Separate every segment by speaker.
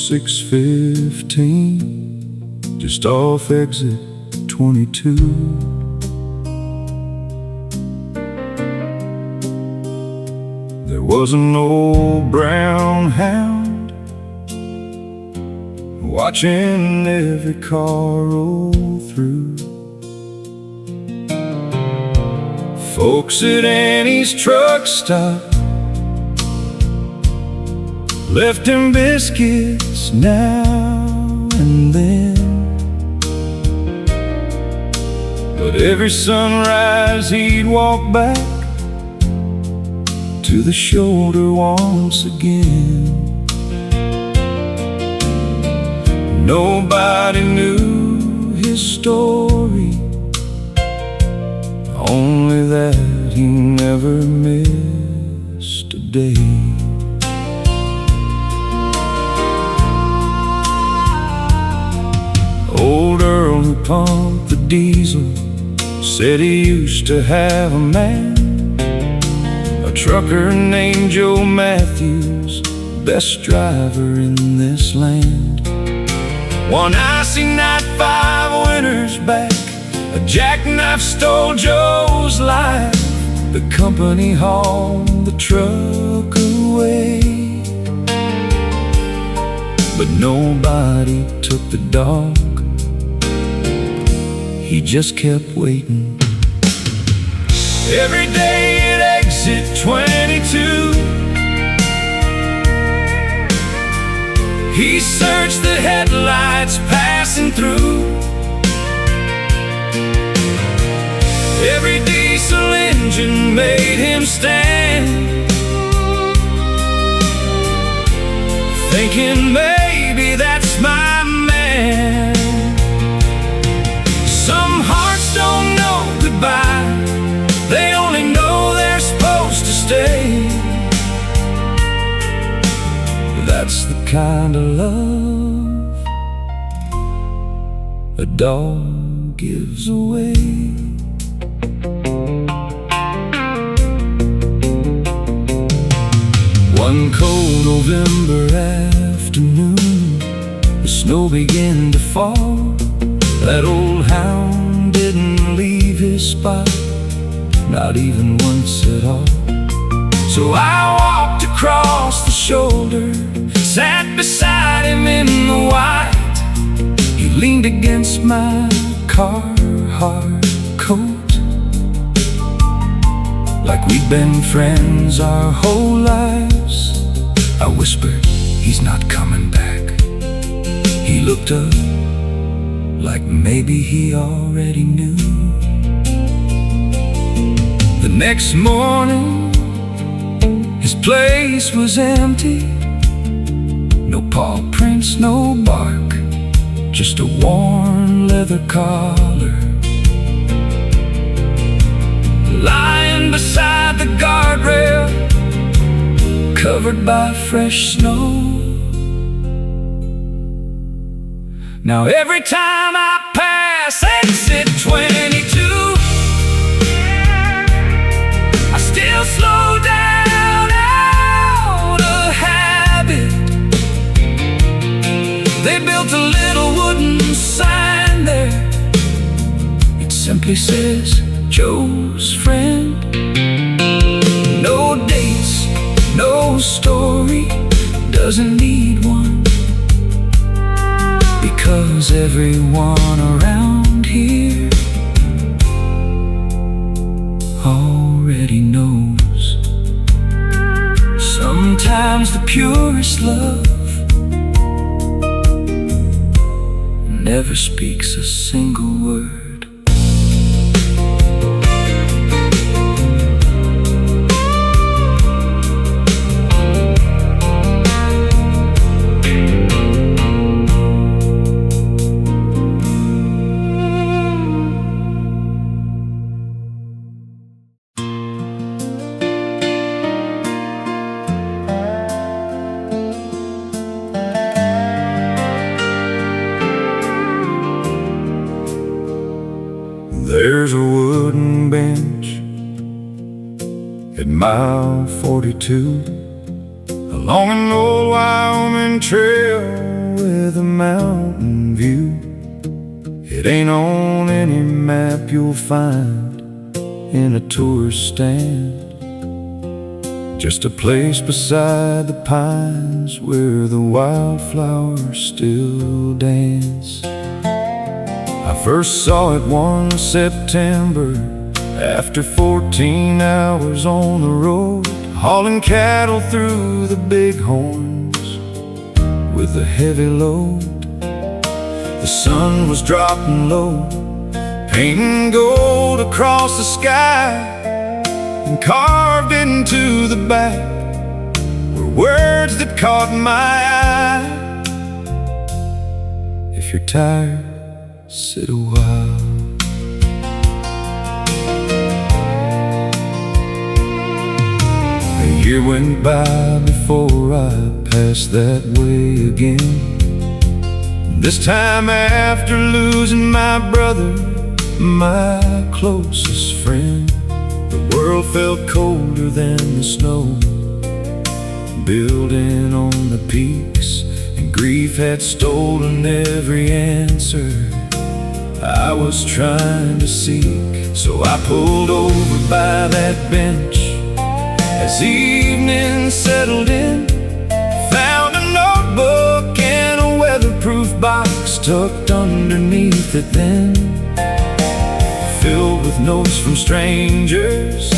Speaker 1: 6:15, just off exit 22. There was an old brown hound watching every car roll through. Folks at Annie's truck stop left him biscuits now and then, but every sunrise he'd walk back to the shoulder once again. Nobody knew his story, only that he never missed a day. Old Earl who pumped the diesel said he used to have a man, a trucker named Joe Matthews, best driver in this land. One icy night 5 winters back, a jackknife stole Joe's life. The company hauled the truck away, but nobody took the dog. He just kept waiting. Every day at exit 22, he searched the headlights passing through. Every diesel engine made him stand, thinking maybe that's my man. Some hearts don't know goodbye, they only know they're supposed to stay. That's the kind of love a dog gives away. One cold November afternoon, the snow began to fall. That old hound didn't leave his spot, not even once at all. So I walked across the shoulder, sat beside him in the white. He leaned against my Carhartt coat, like we'd been friends our whole lives. I whispered, he's not coming back. He looked up, like maybe he already knew. The next morning, his place was empty. No paw prints, no bark, just a worn leather collar lying beside the guardrail, covered by fresh snow. Now every time I pass exit 22, I still slow down out of habit. They built a little wooden sign there. It simply says, Joe's friend. No dates, no story, doesn't need one, because everyone around here already knows. Sometimes the purest love never speaks a single word. There's a wooden bench at mile 42 along an old Wyoming trail with a mountain view. It ain't on any map you'll find in a tourist stand. Just a place beside the pines where the wildflowers still dance. I first saw it one September after 14 hours on the road, hauling cattle through the bighorns with a heavy load. The sun was dropping low, painting gold across the sky, and carved into the back were words that caught my eye. If you're tired, sit a while. A year went by before I passed that way again. This time after losing my brother, my closest friend. The world felt colder than the snow, building on the peaks, and grief had stolen every answer I was trying to seek. So I pulled over by that bench as evening settled in, found a notebook and a weatherproof box tucked underneath it then, filled with notes from strangers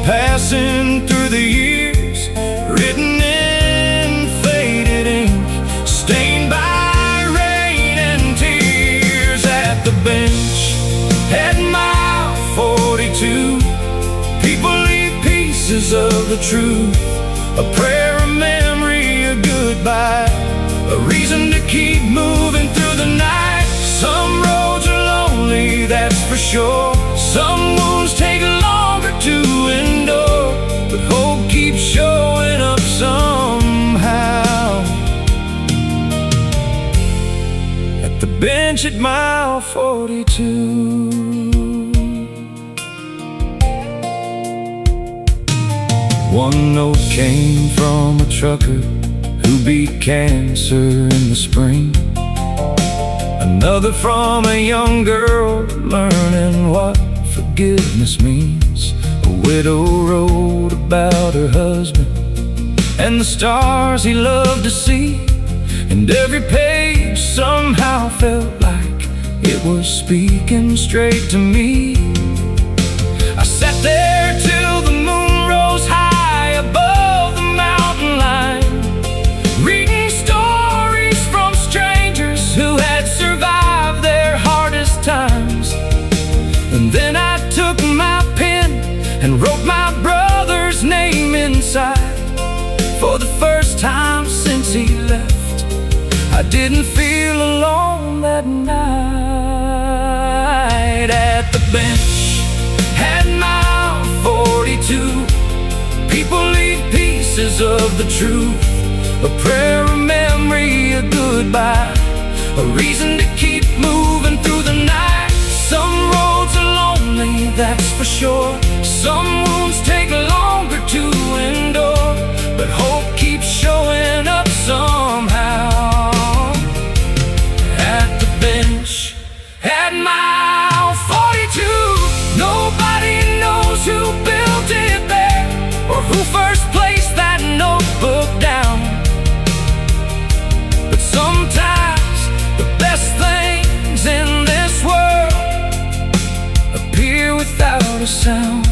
Speaker 1: passing through the years, written in faded ink, stained by rain and tears. At the bench at mile 42, people leave pieces of the truth, a prayer, a memory, a goodbye, a reason to keep moving through the night. Some roads are lonely, that's for sure. Some wounds take longer to endure, but hope keeps showing up somehow. At the bench at mile 42. One note came from a trucker who beat cancer in the spring. Another from a young girl learning what forgiveness means. A widow wrote about her husband and the stars he loved to see, and every page somehow felt like it was speaking straight to me. I sat there till the moon rose high above the mountain line, reading stories from strangers who had survived their hardest times. And then I took my pen and wrote my brother's name inside. For the first time since he left, I didn't feel alone that night. At the bench at mile 42, people leave pieces of the truth, a prayer, a memory, a goodbye, a reason to keep moving through the night. Some roads are lonely, that's for sure. Some wounds take longer to endure, but hope keeps showing up somehow. At the bench at mile 42, nobody knows who built it there, or who first placed that notebook down. But sometimes the best things in this world appear without a sound.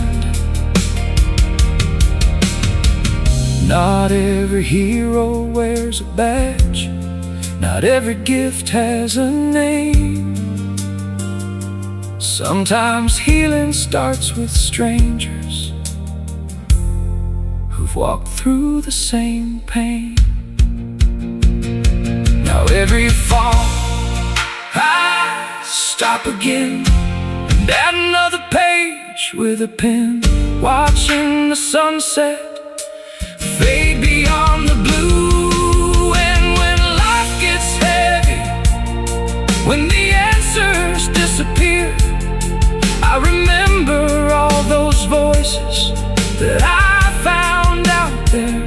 Speaker 1: Not every hero wears a badge, not every gift has a name. Sometimes healing starts with strangers who've walked through the same pain. Now every fall I stop again and add another page with a pen, watching the sunset fade beyond the blue. And when life gets heavy, when the answers disappear, I remember all those voices that I found out there,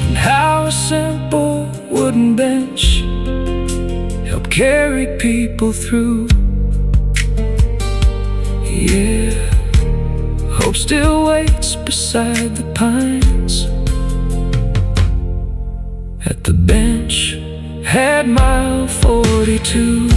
Speaker 1: and how simple was wooden bench, help carry people through. Yeah, hope still waits beside the pines. At the bench, had mile 42.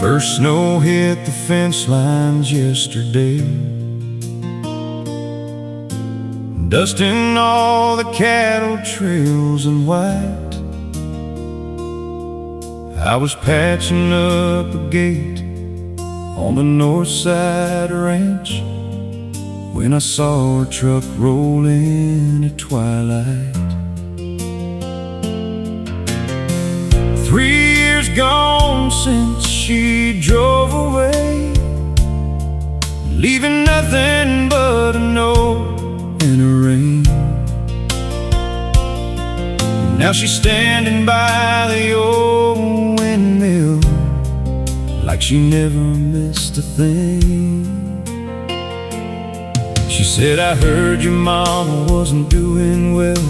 Speaker 1: First snow hit the fence lines yesterday, dusting all the cattle trails in white. I was patching up a gate on the north side ranch when I saw her truck roll in at twilight. 3 years gone since she drove away, leaving nothing but a note and a ring. Now she's standing by the old windmill like she never missed a thing. She said, I heard your mama wasn't doing well,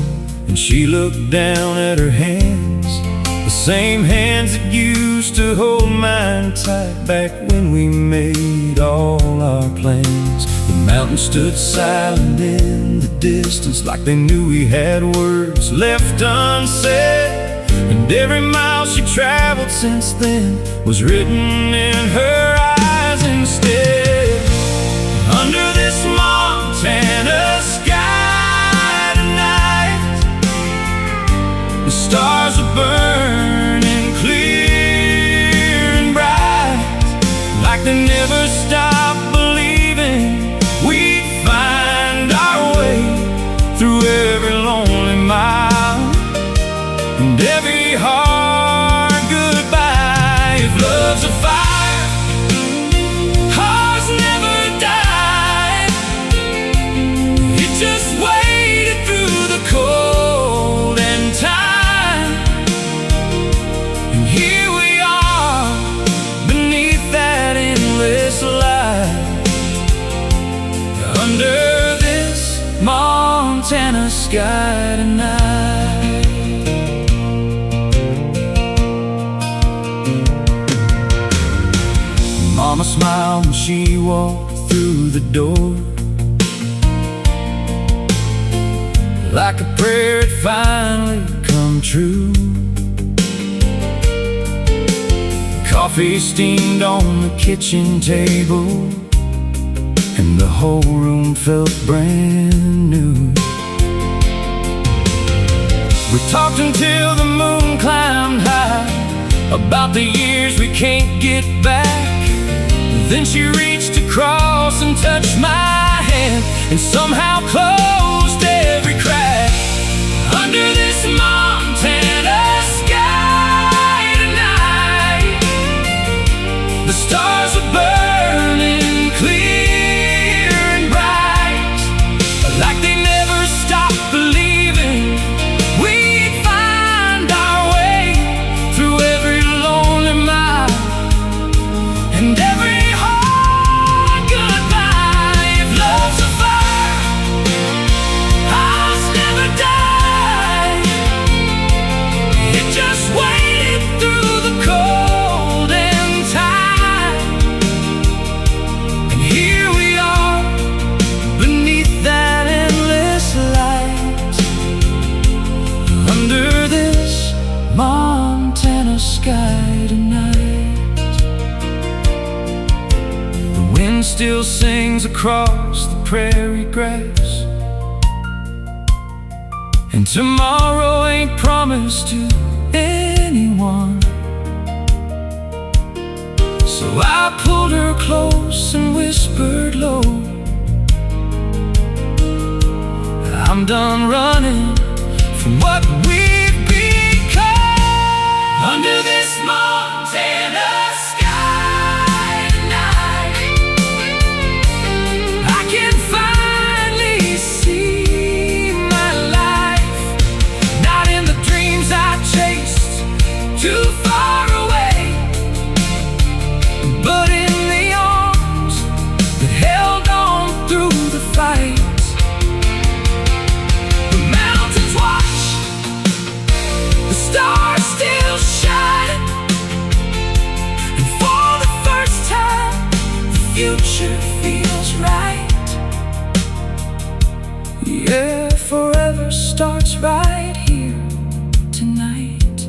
Speaker 1: and she looked down at her hands, the same hands that used to hold mine tight back when we made all our plans. The mountains stood silent in the distance, like they knew we had words left unsaid. And every mile she traveled since then was written in her eyes instead. Under this Montana sky tonight, the stars are burning clear and bright, like they never stopped believing we'd find our way through every lonely mile and every hard goodbye. If love's a fire, hearts never die. It just waited through the cold and time, and here we are beneath that endless light, under this Montana sky tonight. Mama smiled when she walked through the door, like a prayer had finally come true. Coffee steamed on the kitchen table, and the whole room felt brand new. We talked until the moon climbed high, about the years we can't get back. Then she reached across and touched my hand, and somehow closed every crack. Under this Montana sky tonight, the stars are burning clear and bright, like they never stopped believing we'd find our way through every lonely mile and every hard goodbye. If love's a fire, hearts never die. It just waited through the cold and time, and here we are beneath that endless light, under this Montana sky tonight. The wind still sings across the prairie grass, and tomorrow ain't promised to anyone. So I pulled her close and whispered low, I'm done running from what we've become. Under this Montana sky tonight, future feels right. Yeah, forever starts right here tonight,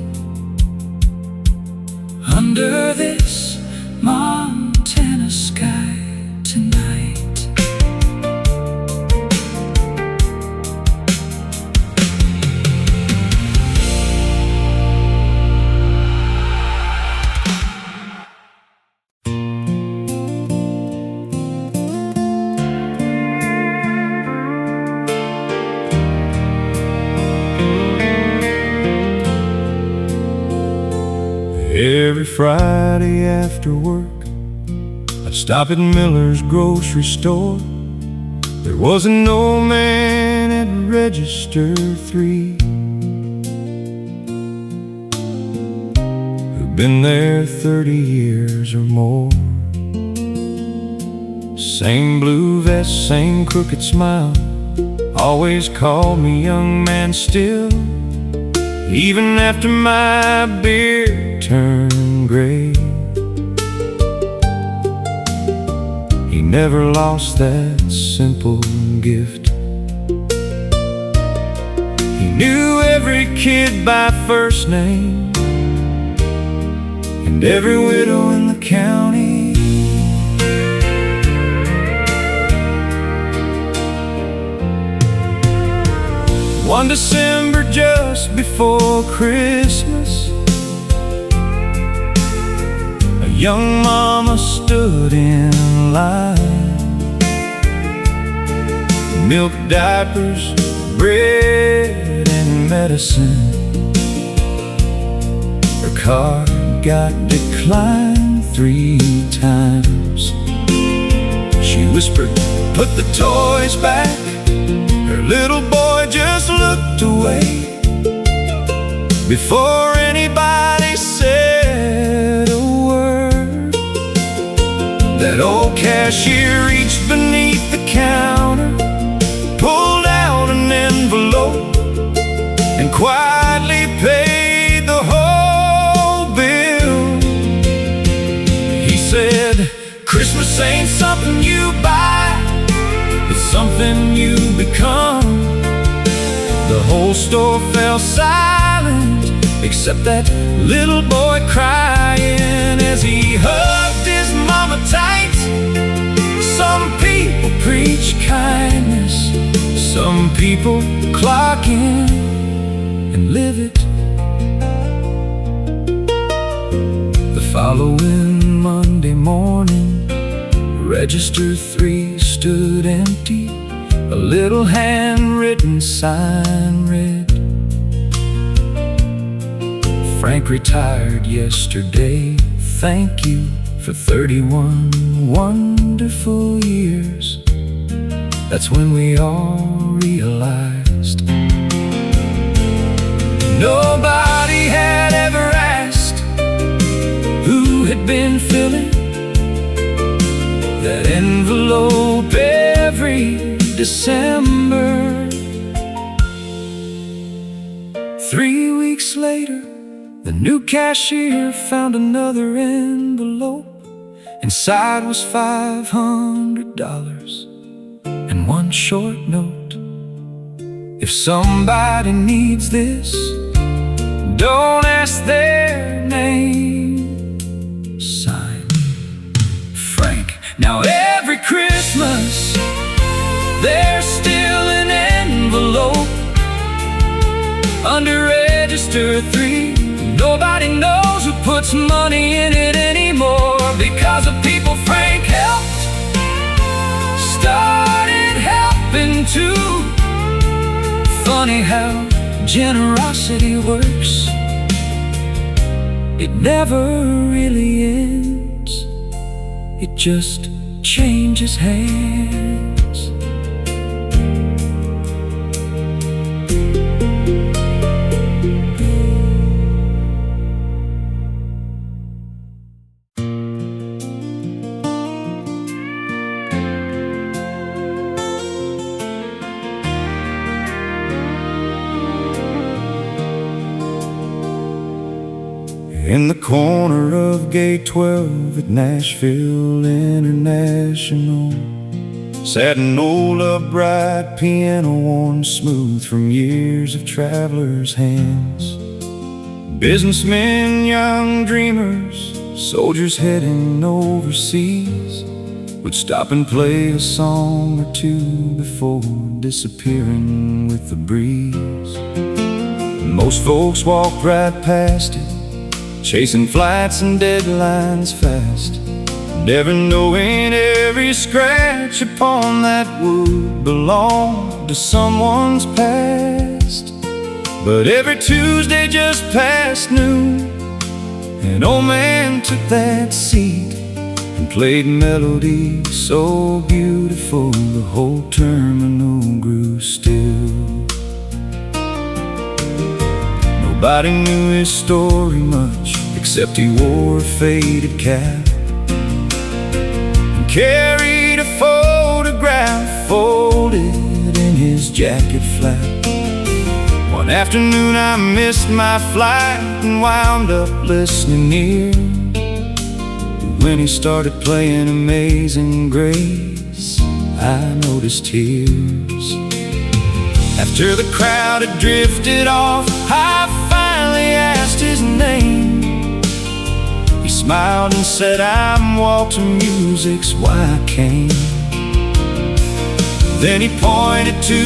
Speaker 1: under this Montana sky tonight. Every Friday after work, I'd stop at Miller's grocery store. There was an old man at register 3 who'd been there 30 years or more. Same blue vest, same crooked smile, always called me young man still, even after my beard turned gray. He never lost that simple gift. He knew every kid by first name and every widow in the county. One December just before Christmas, a young mama stood in line. Milk, diapers, bread, and medicine. Her card got declined 3 times. She whispered, "Put the toys back." Her little boy just looked away before anybody said a word. That old cashier reached beneath the counter, pulled out an envelope, and quietly paid the whole bill. He said, "Christmas ain't something you buy, it's something you become." The whole store fell silent, except that little boy crying as he hugged his mama tight. Some people preach kindness, some people clock in and live it. The following Monday morning, Register 3 stood empty. A little handwritten sign read, "Frank retired yesterday. Thank you for 31 wonderful years." That's when we all realized nobody had ever asked who had been filling that envelope every December. 3 weeks later, the new cashier found another envelope. Inside was $500 and one short note. "If somebody needs this, don't ask their name. Signed, Frank." Now every Christmas, there's still an envelope under Register 3. Nobody knows who puts money in it anymore, because the people Frank helped started helping too. Funny how generosity works. It never really ends, it just changes hands. in the corner of Gate 12 at Nashville International sat an old upright piano, worn smooth from years of travelers' hands. Businessmen, young dreamers, soldiers heading overseas would stop and play a song or two before disappearing with the breeze. Most folks walked right past it, chasing flights and deadlines fast, never knowing every scratch upon that wood belonged to someone's past. But every Tuesday just past noon, an old man took that seat and played melodies so beautiful the whole terminal grew still. Nobody knew his story much, except he wore a faded cap and carried a photograph folded in his jacket flap. One afternoon I missed my flight and wound up listening near when he started playing Amazing Grace. I noticed tears. After the crowd had drifted off, I finally asked his name. He smiled and said, "I'm Walter, music's why I came." Then he pointed to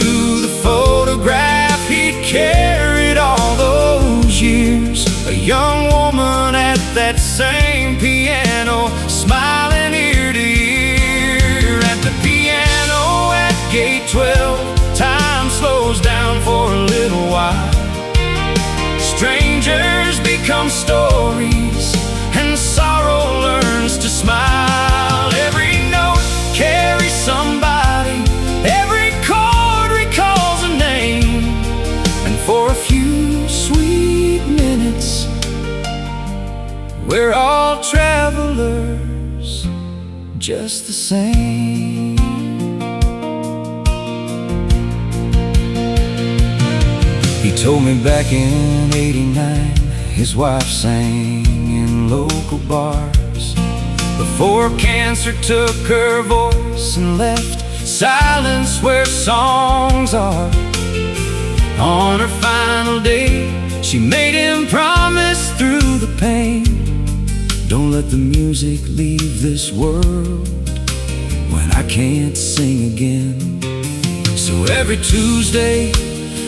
Speaker 1: the photograph he'd carried all those years, a young woman at that same piano, smiling ear to ear. At the piano at Gate 12, time slows down for a little while. Strangers become stories, and sorrow learns to smile. Every note carries somebody, every chord recalls a name, and for a few sweet minutes, we're all travelers just the same. He told me back in '89 his wife sang in local bars before cancer took her voice and left silence where songs are. On her final day, she made him promise through the pain, don't let the music leave this world when I can't sing again. So every Tuesday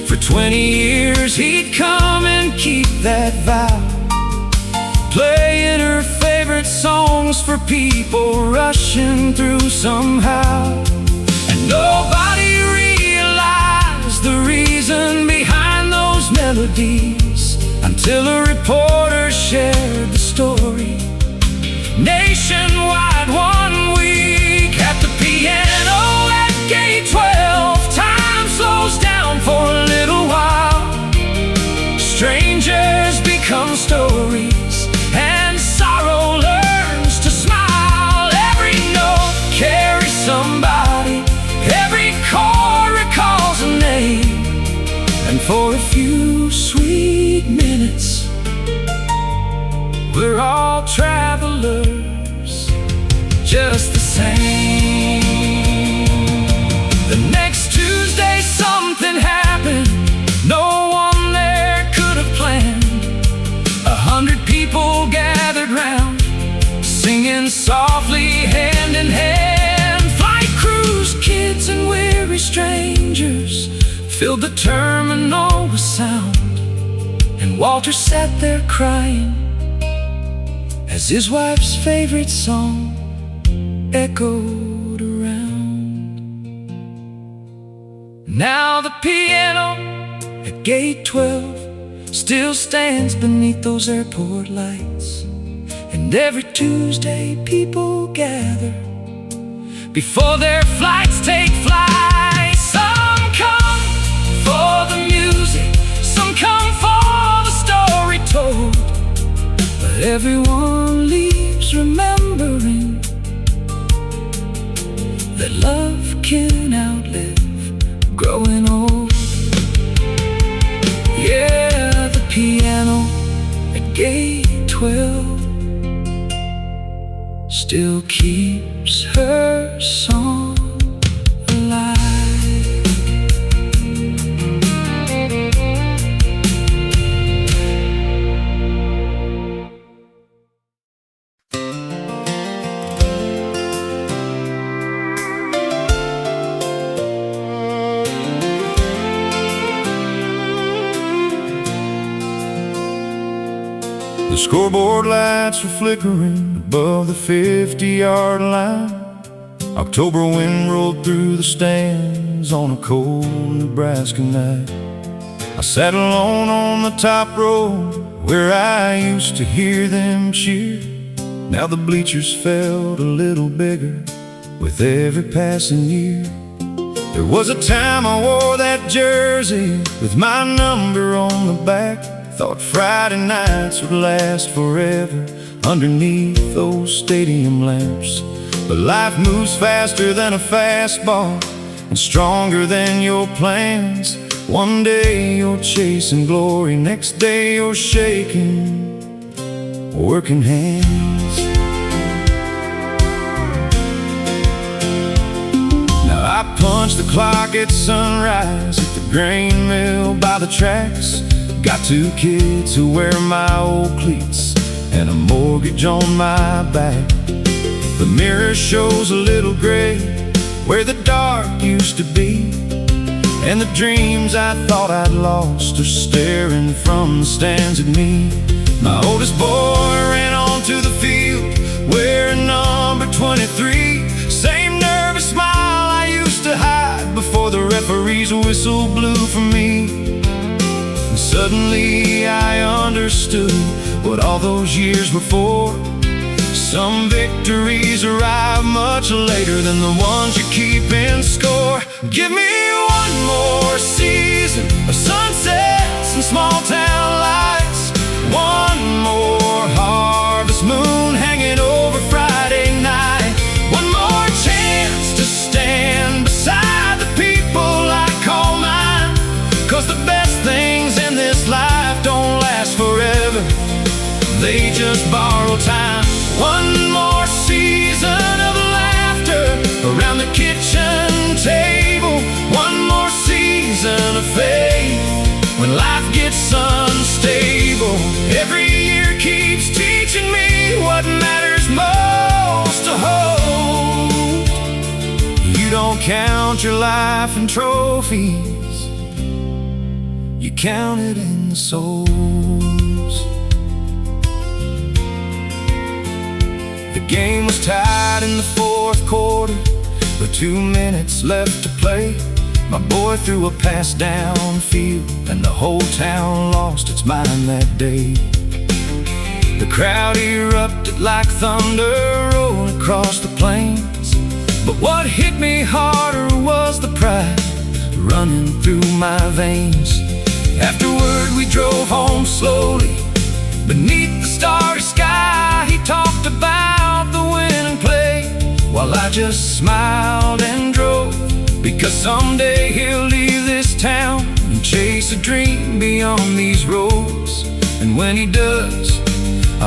Speaker 1: for 20 years he'd come and keep that vow, playing her favorite songs for people rushing through somehow. And nobody realized the reason behind those melodies until a reporter shared the story nationwide one week. At the piano at Gate 12, time slows down for a little while. Strangers become stories, and sorrow learns to smile. Every note carries somebody, every chord recalls a name, and for a few sweet minutes, we're all travelers just the same. The next Tuesday something happened no one there could have planned. 100 people gathered round, singing softly hand in hand. Flight crews, kids and weary strangers filled the terminal with sound, and Walter sat there crying as his wife's favorite song echoed around. Now the piano at Gate 12 still stands beneath those airport lights, and every Tuesday people gather before their flights take flight. Some come for the music, some come for the story told, but everyone leaves remembering that love can outlive growing old. Yeah, the piano at Gate 12 12 still keeps her song alive. The scoreboard lights were flickering above the 50-yard line. October wind rolled through the stands on a cold Nebraska night. I sat alone on the top row where I used to hear them cheer. Now the bleachers felt a little bigger with every passing year. There was a time I wore that jersey with my number on the back. Thought Friday nights would last forever underneath those stadium lamps. But life moves faster than a fastball and stronger than your plans. One day you're chasing glory, next day you're shaking working hands. Now I punch the clock at sunrise at the grain mill by the tracks. Got 2 kids who wear my old cleats and a mortgage on my back. The mirror shows a little gray where the dark used to be, and the dreams I thought I'd lost are staring from the stands at me. My oldest boy ran onto the field wearing number 23. Same nervous smile I used to hide before the referee's whistle blew for me. Suddenly I understood what all those years were for. Some victories arrive much later than the ones you keep in score. Give me one more season of sunsets and small town lights. One more harvest moon hanging over Friday night. One more chance to stand beside the people I call mine. 'Cause the best things in this life don't last forever, they just borrow time. One more season of laughter around the kitchen table. One more season of faith when life gets unstable. Every year keeps teaching me what matters most to hold. You don't count your life in trophies, you count it in the souls. The game was tied in the 4th quarter, with 2 minutes left to play. My boy threw a pass downfield, and the whole town lost its mind that day. The crowd erupted like thunder rolling across the plains. But what hit me harder was the pride running through my veins. Afterward we drove home slowly beneath the starry sky. He talked about the winning play while I just smiled and drove. Because someday he'll leave this town and chase a dream beyond these roads. And when he does,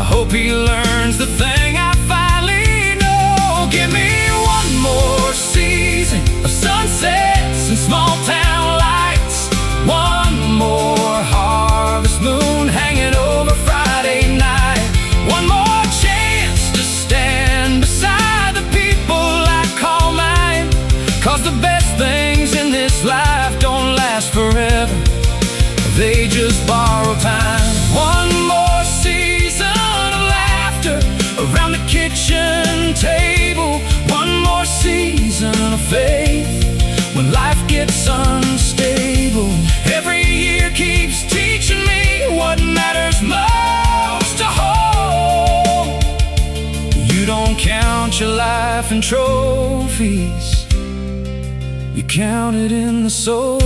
Speaker 1: I hope he learns the thing I finally know. Give me one more season of sunsets and small town lights. One more harvest moon hanging over Friday night. One more chance to stand beside the people I call mine. 'Cause the best things in this life don't last forever, they just borrow time. One more season of laughter around the kitchen table. One more season of faith when life gets unstable. Every year keeps teaching me what matters most to hold. You don't count your life in trophies, you count it in the souls.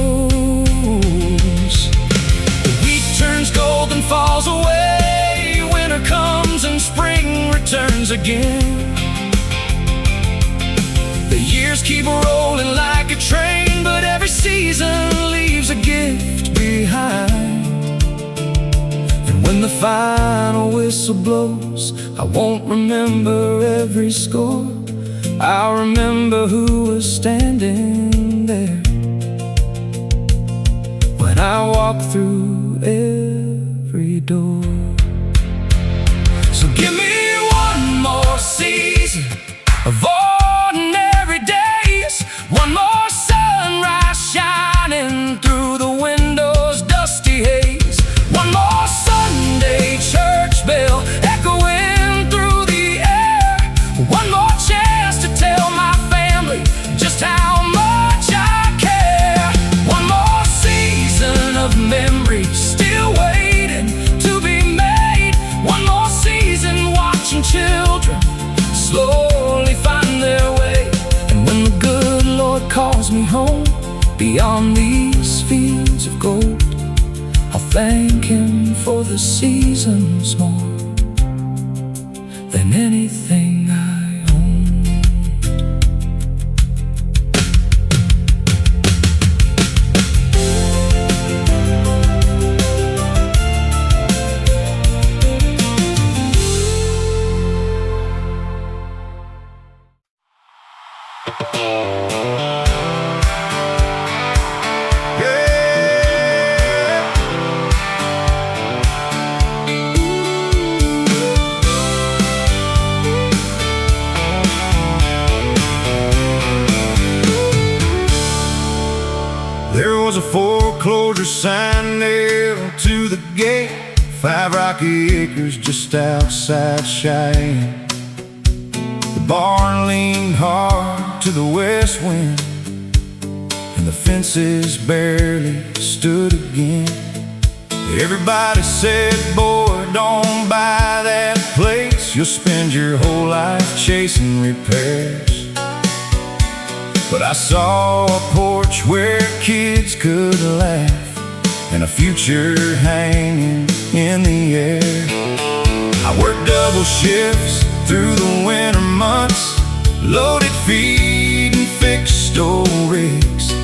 Speaker 1: The wheat turns gold and falls away. Winter comes and spring returns again. The years keep rolling like a train, but every season leaves a gift behind. And when When the final whistle blows, I won't remember every score. I'll remember who was standing there when I walk through every door. So give me one more season of ordinary days, one more sunrise shining through the window's dusty haze, one more Sunday church bell echoing through the air, one more chance to tell my family just how much I care, one more season of memories still waiting to be made, one more season watching children slowly find their way. And when the good Lord calls me home beyond these fields of gold, I'll thank Him for the seasons more than anything I own.
Speaker 2: There was a foreclosure sign nailed to the gate, 5 rocky acres just outside Cheyenne. The barn leaned hard to the west wind, and the fences barely stood again. Everybody said, boy, don't buy that place, you'll spend your whole life chasing repairs. But I saw a porch where kids could laugh and a future hanging in the air. I worked double shifts through the winter months, loaded feed and fixed old rigs.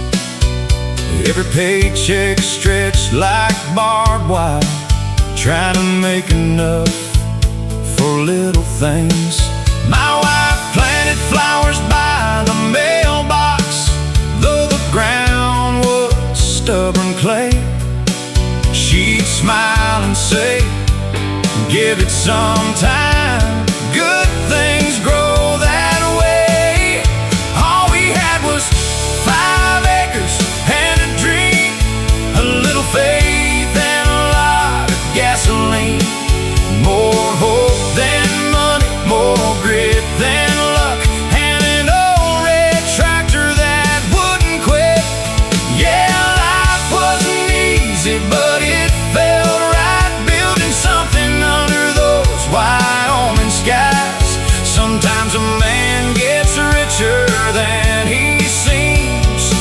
Speaker 2: Every paycheck stretched like barbed wire, trying to make enough for little things. My wife planted flowers by the mailbox, though the ground was stubborn clay. She'd smile and say, give it some time, good things grow that way. All we had was 5 acres and a dream, a little faith and a lot of gasoline. More hope than money, more grit than luck, and an old red tractor that wouldn't quit. Yeah, life wasn't easy, but it felt right, building something under those Wyoming skies. Sometimes a man gets richer than he seems,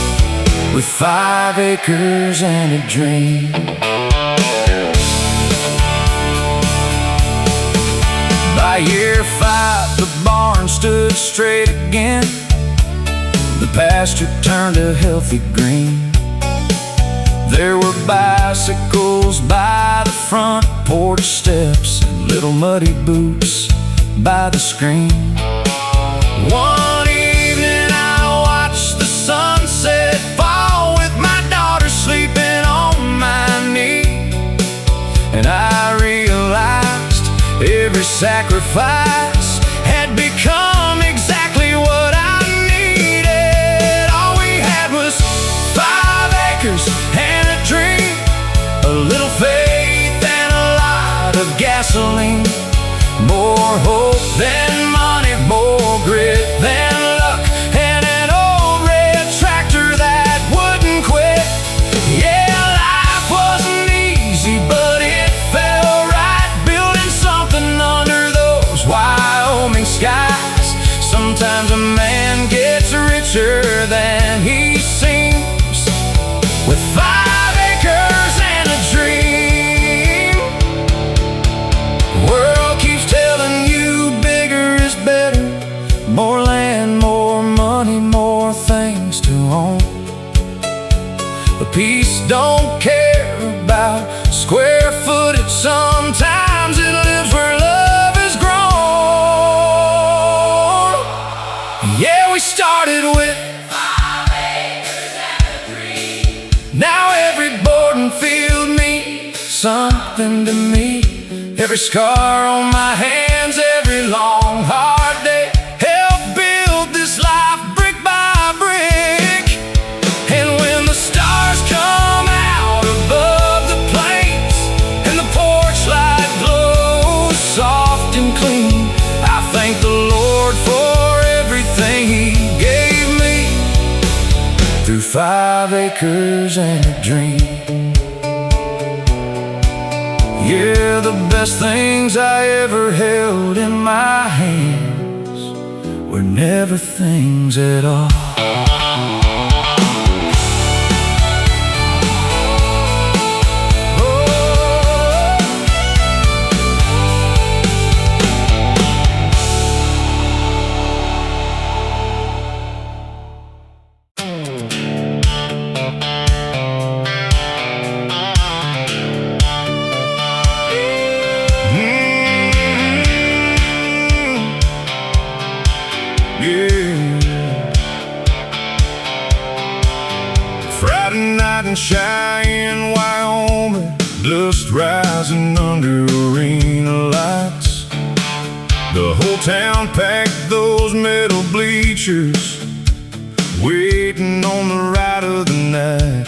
Speaker 2: with 5 acres and a dream. By year 5, the barn stood straight again. The pasture turned a healthy green. There were bicycles by the front porch steps and little muddy boots by the screen. One evening I watched the sunset fall with my daughter sleeping on my knee, and I realized every sacrifice had become exactly what I needed. All we had was 5 acres and a dream, a little faith and a lot of gasoline. More hope than money, more grit than luck, and an old red tractor that wouldn't quit. Yeah, life wasn't easy, but it felt right, building something under those Wyoming skies. Sometimes a man gets richer than he seems, with 5 acres and a dream. The world keeps telling you bigger is better, more land, more money, more things to own. But peace don't care about square footage sometimes it lives where love is grown. Yeah, we started with 5 acres and a dream. Now every board and field means something to me. Every scar on my hands, every long hard day, helped build this life brick by brick. And when the stars come out above the plains and the porch light glows soft and clean, I thank the Lord for everything He gave me through 5 acres and a dream. Yeah, the best things I ever held in my hands were never things at all. Friday night in Cheyenne, Wyoming, dust rising under arena lights. The whole town packed those metal bleachers, waiting on the ride of the night.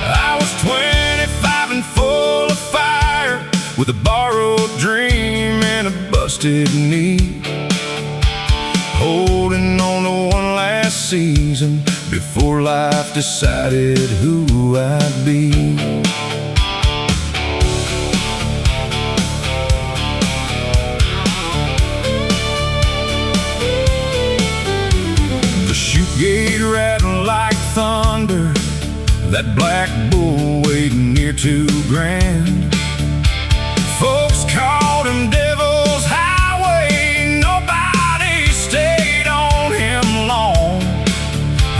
Speaker 2: I was 25 and full of fire, with a borrowed dream and a busted knee, holding on to one last season before life decided who I'd be. The chute gate rattled like thunder, that black bull weighed near 2 grand. Folks called him Devil's Highway, nobody stayed on him long.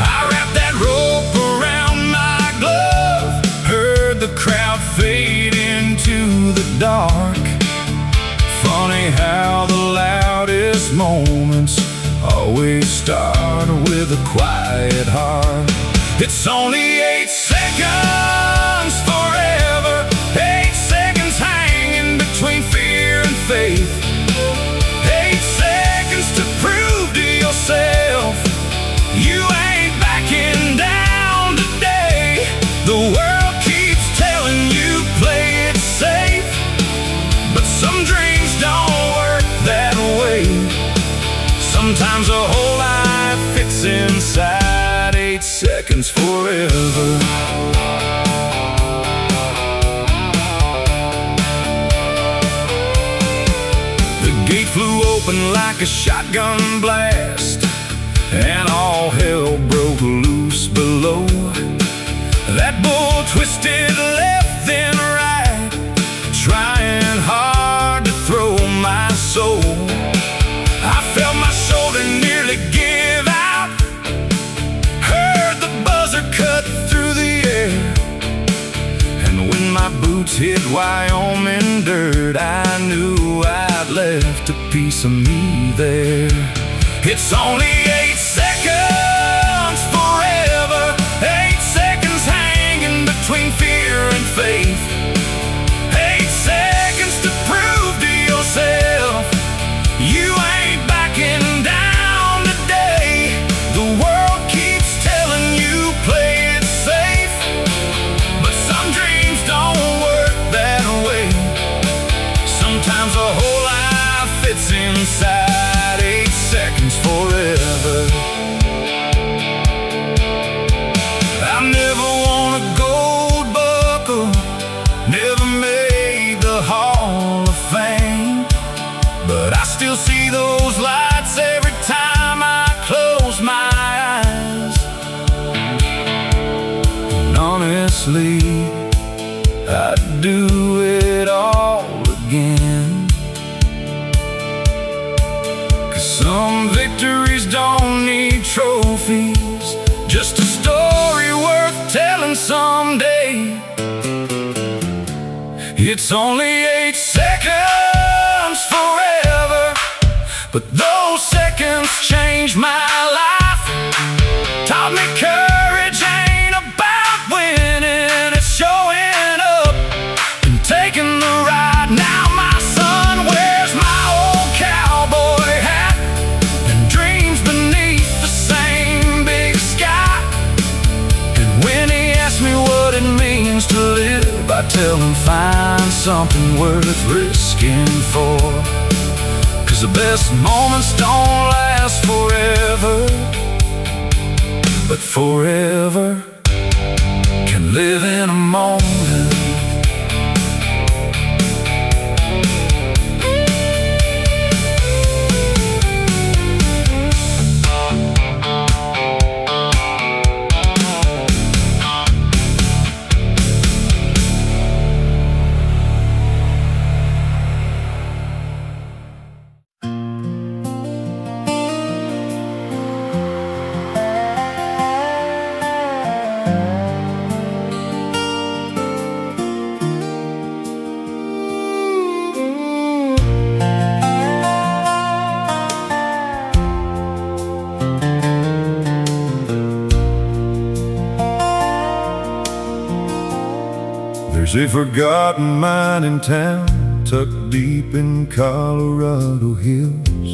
Speaker 2: I wrapped that rope around my glove, heard the crowd fade into the dark. Funny how the loudest moments always start with a quiet heart. It's only 8 seconds forever, 8 seconds hanging between fear and faith, 8 seconds to prove to yourself you ain't backing down today. The world keeps telling you play it safe, but some dreams don't work that way. Sometimes a whole life fits inside 8 seconds forever. The gate flew open like a shotgun blast, and all hell broke loose below. That bull twisted left then right, trying hard to throw my soul. I felt my shoulder nearly give out, heard the buzzer cut through the air, and when my boots hit Wyoming dirt, I knew I'd left a piece of me there. It's only 8 seconds forever, 8 seconds hanging between fear and faith, 8 seconds to prove to yourself you ain't backing down today. The world keeps telling you play it safe, but some dreams don't work that way. Sometimes a whole life fits inside 8 seconds forever. I never won a gold buckle, never made the Hall of Fame, but I still see those lights every time I close my eyes. And honestly, I'd do it all again, 'cause some victories don't need trophies, just a story worth telling someday.
Speaker 1: It's only 8 seconds forever, but those seconds changed my life. Taught me courage ain't about winning, it's showing up and taking the ride. Now my son wears my old cowboy hat and dreams beneath the same big sky. And when he asks me what it means to live, I tell him find something worth risking for. 'Cause the best moments don't last forever, but forever can live in a moment.
Speaker 2: There's a forgotten mine in town, tucked deep in Colorado hills,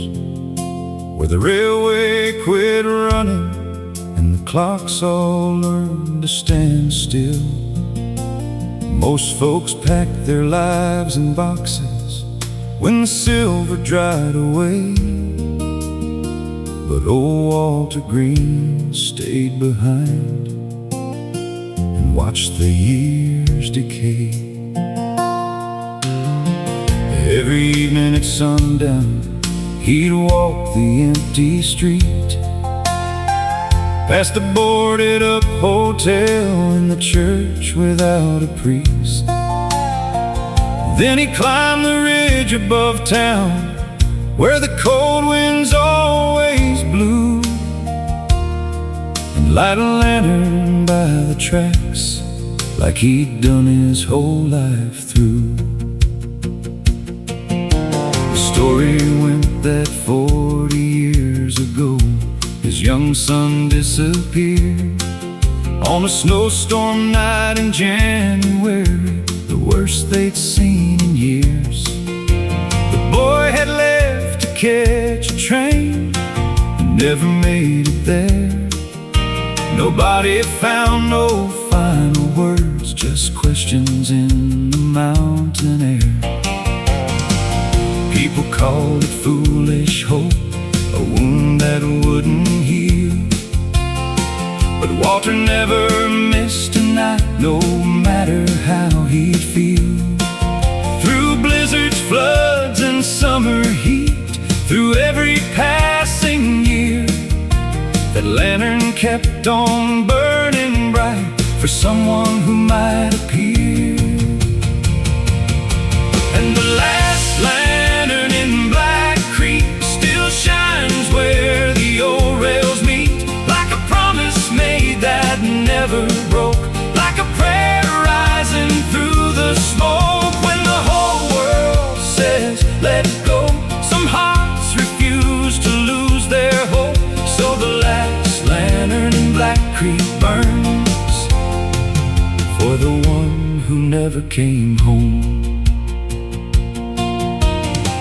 Speaker 2: where the railway quit running and the clocks all learned to stand still. Most folks packed their lives in boxes when the silver dried away, but old Walter Green stayed behind and watched the years decay. Every evening at sundown, he'd walk the empty street, past the boarded up hotel and the church without a priest. Then he'd climb the ridge above town, where the cold winds always blew, and light a lantern by the tracks like he'd done his whole life through. The story went that 40 years ago, his young son disappeared on a snowstorm night in January, the worst they'd seen in years. The boy had left to catch a train and never made it there. Nobody found no final words, just questions in the mountain air. People called it foolish hope, a wound that wouldn't heal, but Walter never missed a night, no matter how he'd feel. Through blizzards, floods, and summer heat, through every passing year, that lantern kept on burning bright for someone who might appear. And the last lantern in Black Creek still shines where the old rails meet, like a promise made that never broke, like a prayer rising through the smoke. When the whole world says let go, some hearts refuse to lose their hope, so the last lantern in Black Creek burns for the one who never came home.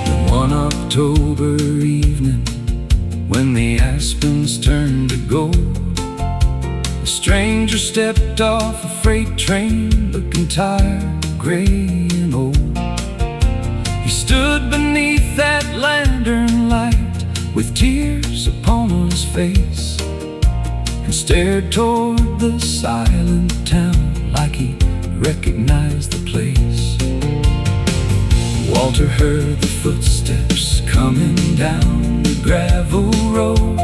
Speaker 2: And one October evening, when the aspens turned to gold, a stranger stepped off a freight train, looking tired, gray and old. He stood beneath that lantern light with tears upon his face, and stared toward the silent town like he recognized the place. Walter heard the footsteps coming down the gravel road.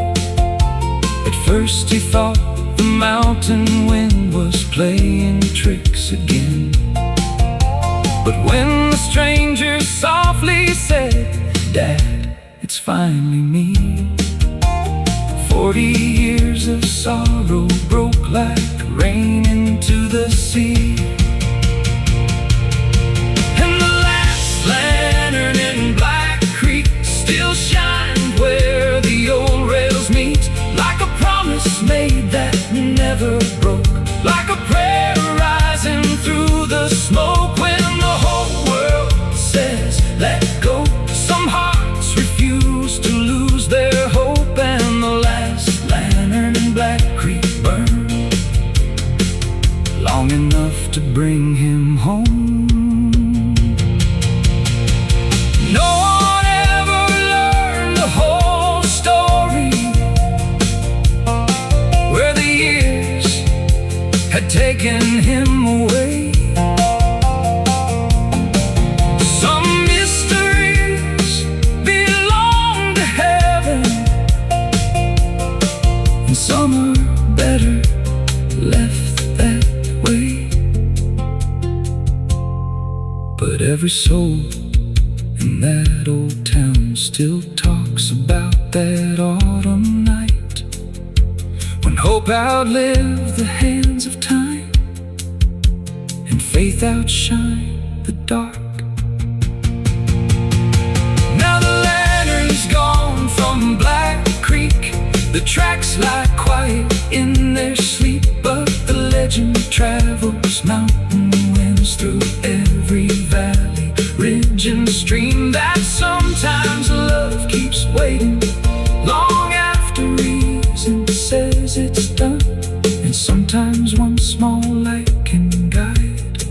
Speaker 2: At first he thought the mountain wind was playing tricks again, but when the stranger softly said, "Dad, it's finally me," 40 years of sorrow broke like rain into the sea. And
Speaker 1: promise made that never broke, like a prayer rising through the smoke. When the whole world says let go, some hearts refuse to lose their hope, and the last lantern in Black Creek burned long enough to bring him home. No one ever learned the whole story, where the years had taken him away. Some mysteries belong to heaven, and some are better left that way. But every soul in that old town still talks about that autumn night, when hope outlived the hands of time, and faith outshined the dark. Now the lantern's gone from Black Creek, the tracks lie quiet in their sleep, but the legend travels mountain winds through every valley, ridge and stream, that sometimes love keeps waiting long after reason says it's done, and sometimes one small light can guide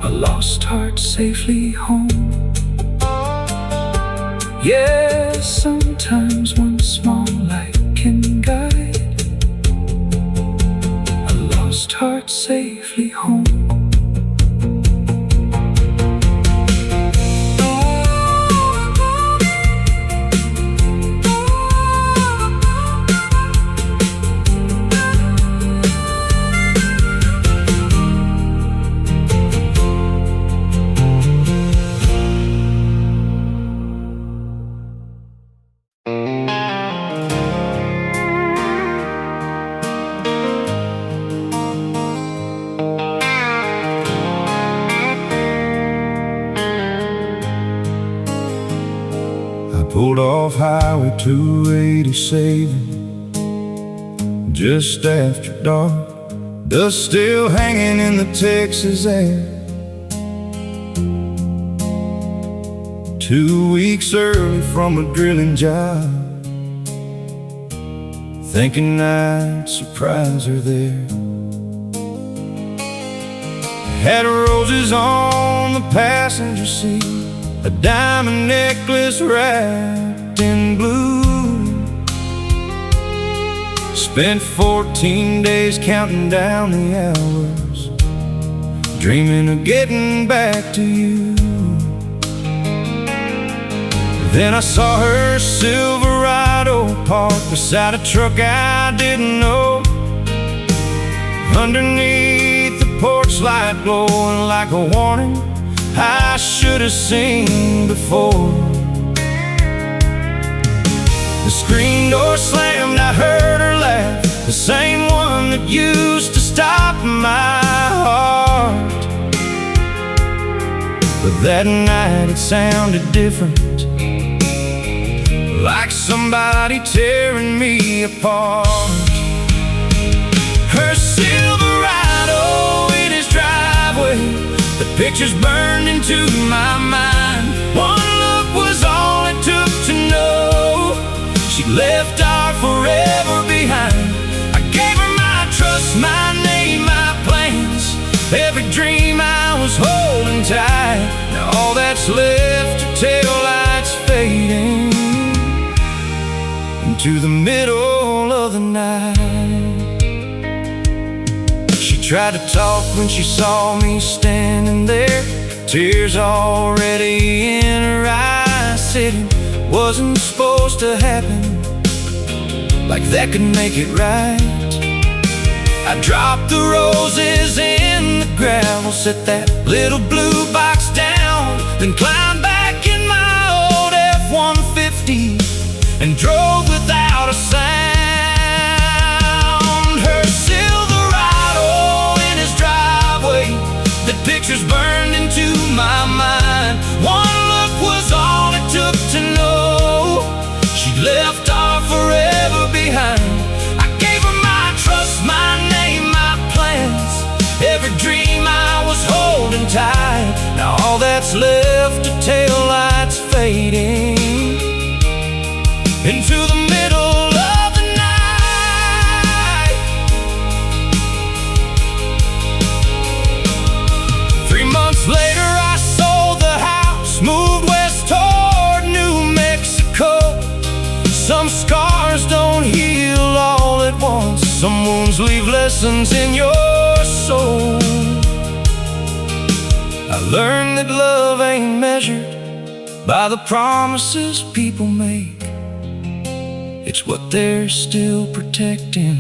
Speaker 1: a lost heart safely home. Yeah, sometimes one small light can guide a lost heart safely home.
Speaker 2: Pulled off Highway 287 just after dark, dust still hanging in the Texas air. 2 weeks early from a drilling job, thinking I'd surprise her there. Had roses on the passenger seat, a diamond necklace wrapped in blue. Spent 14 days counting down the hours, dreaming of getting back to you. Then I saw her Silverado parked beside a truck I didn't know, underneath the porch light glowing like a warning I should have seen before. The screen door slammed, I heard her laugh, the same one that used to stop my heart. But that night it sounded different, like somebody tearing me apart. Her Silverado in his driveway, the pictures burned into my mind. One look was all it took to know she left our forever behind. I gave her my trust, my name, my plans, every dream I was holding tight. Now all that's left are taillights fading into the middle of the night. She tried to talk when she saw me standing there, tears already in her eyes, said it wasn't supposed to happen, like that could make it right. I dropped the roses in the gravel, set that little blue box down, then climbed back in my old F-150 and drove without a sound. Her Silverado in his driveway, the pictures burned into my mind. One look was all it took to know she left our forever behind.
Speaker 1: scars don't heal all at once. Some wounds leave lessons in your soul. I learned that love ain't measured by the promises people make. It's what they're still protecting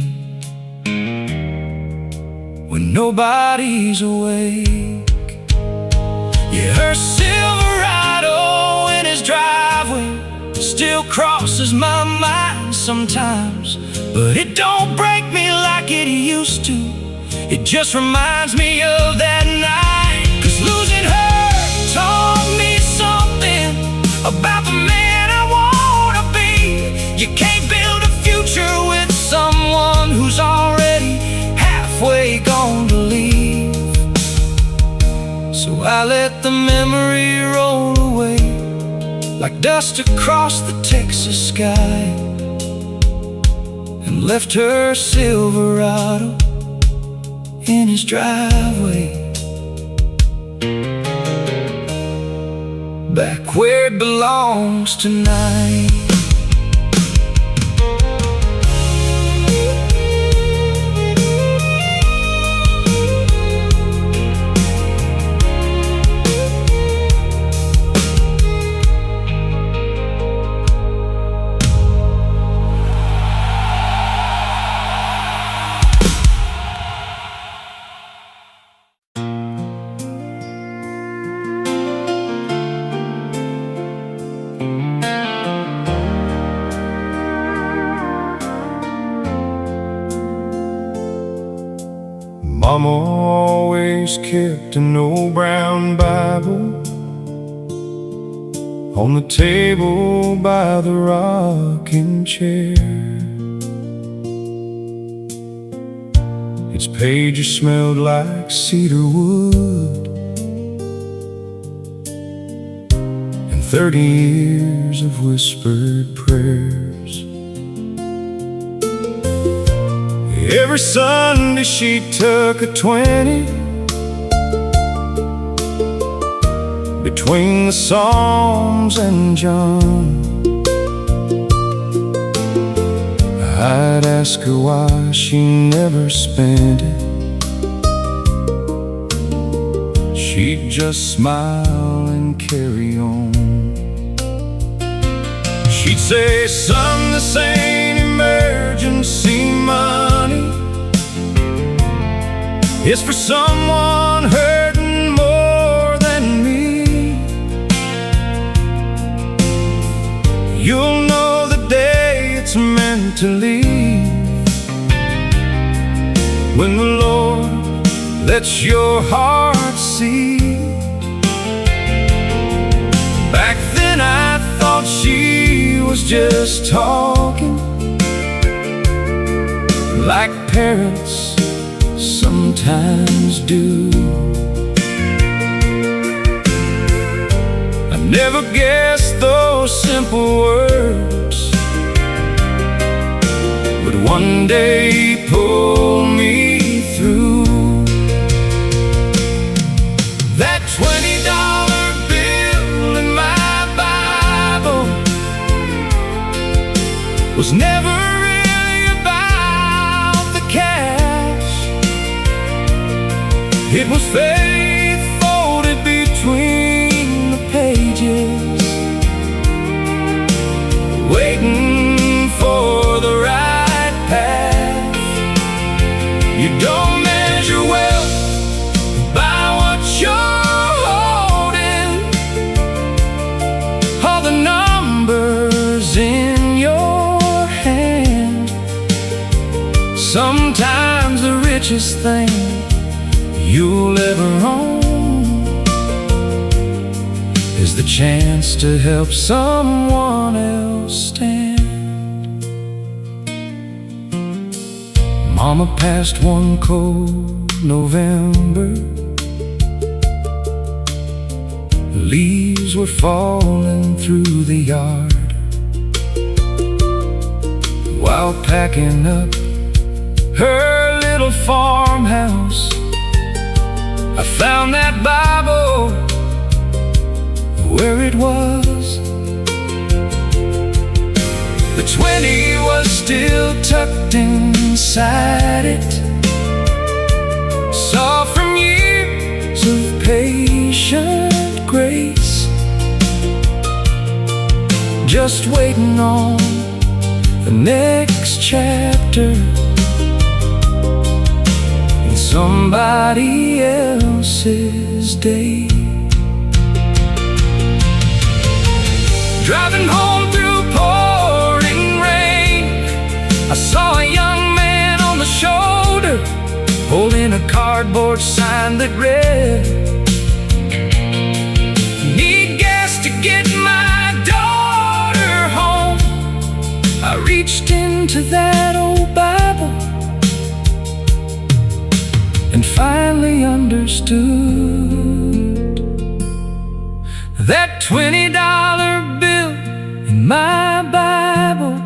Speaker 1: when nobody's awake. Yeah, her Silverado in his driveway still crosses my mind sometimes, but it don't break me like it used to. It just reminds me of that night. 'Cause losing her taught me something about the man I wanna be. You can't build a future with someone who's already halfway gone to leave. So I let the memory roll away like dust across the Texas sky, and left her Silverado in his driveway, back where it belongs tonight.
Speaker 2: Mama always kept an old brown Bible on the table by the rocking chair. Its pages smelled like cedar wood, and 30 years of whispered prayers. Every Sunday she took a 20 between the Psalms and John. I'd ask her why she never spent it. She'd just smile and carry on. She'd say, "Son, this ain't emergency money. It's for someone hurting more than me. You'll know the day it's meant to leave, when the Lord lets your heart see." Back then I thought she was just talking, like parents sometimes do. I never guessed those simple words would one day pull me through. That $20 bill in my Bible was never really about the cash. It was faith folded between the pages, waiting for the right path. You don't measure wealth by what you're holding, all the numbers in your hand. Sometimes the richest thing you'll ever own is the chance to help someone else stand. Mama passed one cold November. Leaves were falling through the yard. While packing up her little farmhouse, I found that Bible where it was.
Speaker 1: The 20 was still tucked inside it. Saw from years of patient grace, just waiting on the next chapter in somebody else's day. Driving home through pouring rain, I saw a young man on the shoulder holding a cardboard sign that read, "Need gas to get my daughter home." I reached into that old Bible and finally understood that $20 bill in my Bible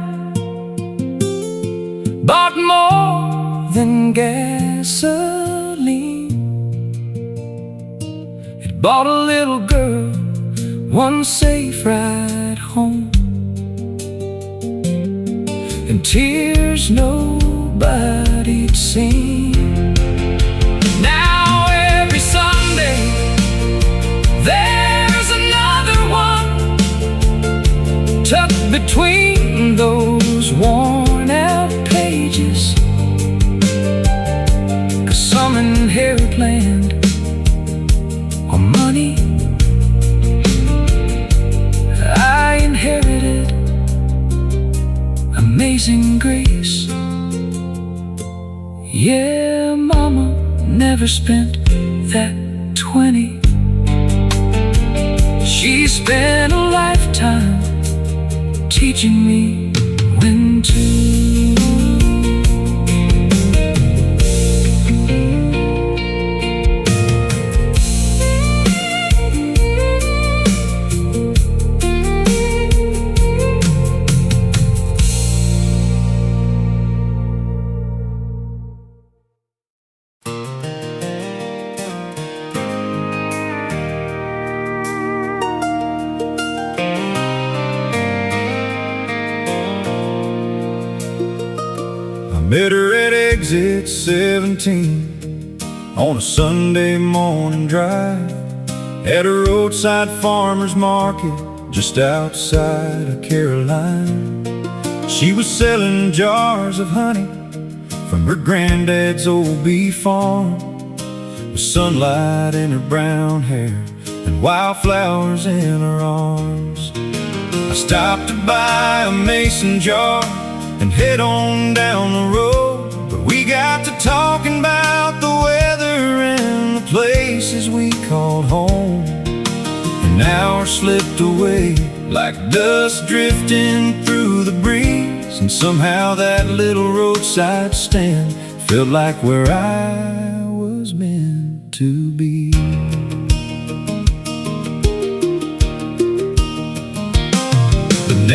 Speaker 1: bought more than gasoline. It bought a little girl one safe ride home, and tears nobody'd seen. Now every Sunday there's another one tucked between those worn out pages. 'Cause some inherit land or money. I inherited Amazing Grace. Yeah, Mama never spent that 20. She spent a lifetime teaching me when to.
Speaker 2: Met her at exit 17 on a Sunday morning drive at a roadside farmer's market just outside of Caroline. She was selling jars of honey from her granddad's old beef farm, with sunlight in her brown hair and wildflowers in her arms. I stopped to buy a mason jar and head on down the road, but we got to talking about the weather and the places we called home. An hour slipped away like dust drifting through the breeze, and somehow that little roadside stand felt like where I was meant to be.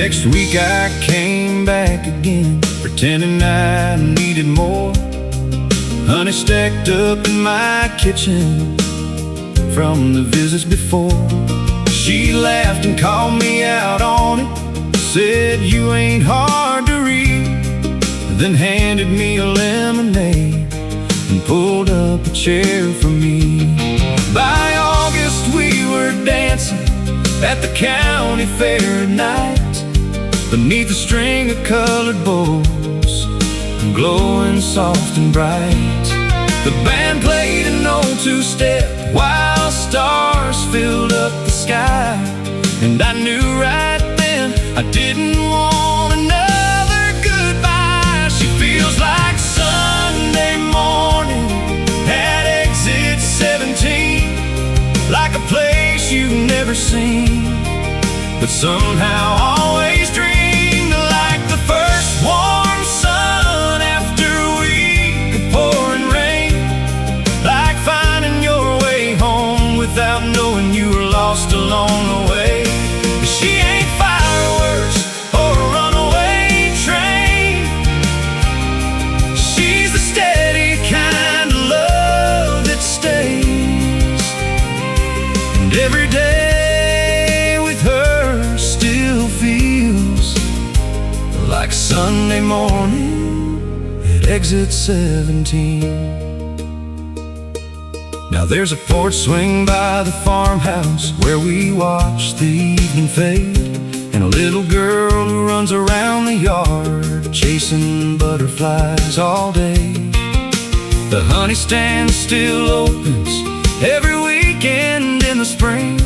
Speaker 2: Next week I came back again, pretending I needed more honey stacked up in my kitchen from the visits before. She laughed and called me out on it, said you ain't hard to read, then handed me a lemonade and pulled up a chair for me. By August we were dancing at the county fair at night, beneath a string of colored bows, glowing soft and bright. The band played an old two-step while stars filled up the sky, and I knew right then I didn't want another goodbye. She feels like Sunday morning at exit 17, like a place you've never seen, but somehow always dreamed. Like the first warm sun after a week of pouring rain, like finding your way home without knowing you were lost along the way. She ain't fireworks or a runaway train, she's the steady kind of love that stays, and every day with her still
Speaker 1: morning at exit 17. Now there's a porch swing by the farmhouse where we watch the evening fade, and a little girl who runs around the yard chasing butterflies all day. The honey stand still opens every weekend in the spring,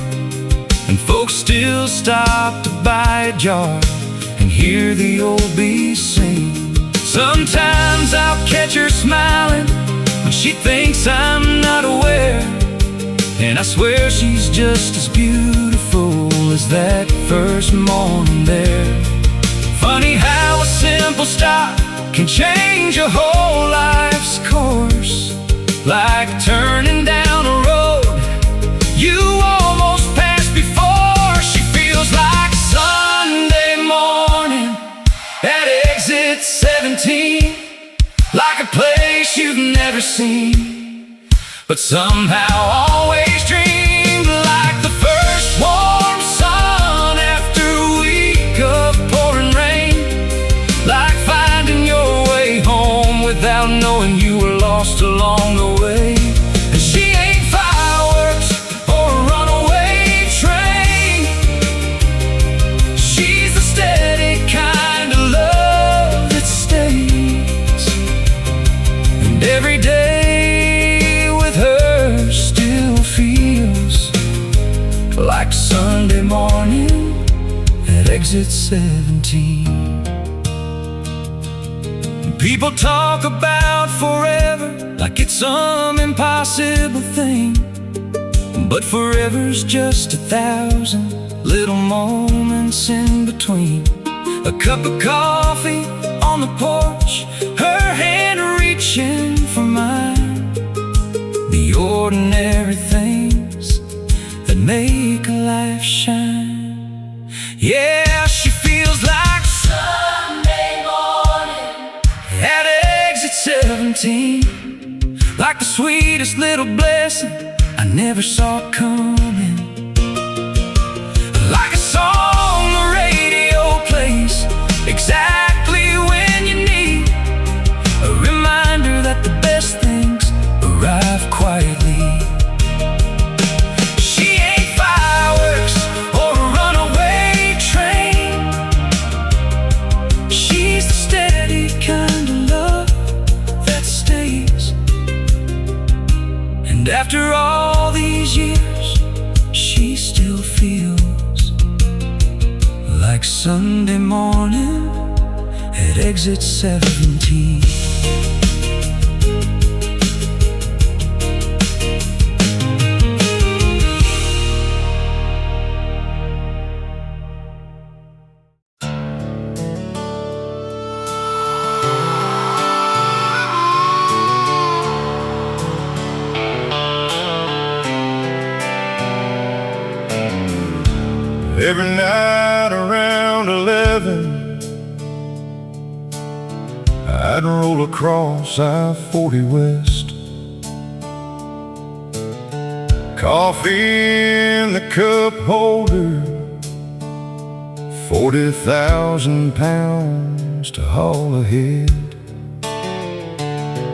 Speaker 1: and folks still stop to buy a jar and hear the old bees sing. Sometimes I'll catch her smiling when she thinks I'm not aware, and I swear she's just as beautiful as that first morning there. Funny how a simple stop can change a whole life's course, like turning down a road you almost passed before. She feels like Sunday morning at exit 17, like a place you've never seen, but somehow always dreamed, like the first warm sun after a week of pouring rain, like finding your way home without knowing you were lost along the way. And she ain't fireworks or a runaway train, she's the steady kind of love that stays, and every day with her still feels like Sunday morning at exit 17. People talk about forever like it's some impossible thing, but forever's just 1,000 little moments in between. A cup of coffee on the porch, her hand reaching for mine, the ordinary things that make a life shine. Yeah, she feels like Sunday morning at exit 17, like the sweetest little blessing I never saw coming, like a song the radio plays exactly when you need a reminder that the best things arrive quietly. She ain't fireworks or a runaway train, she's the steady kind of love that stays. And after all these years, she still feels like Sunday morning at exit 17.
Speaker 2: Every night around 11, I'd roll across I-40 West. Coffee in the cup holder, 40,000 pounds to haul ahead.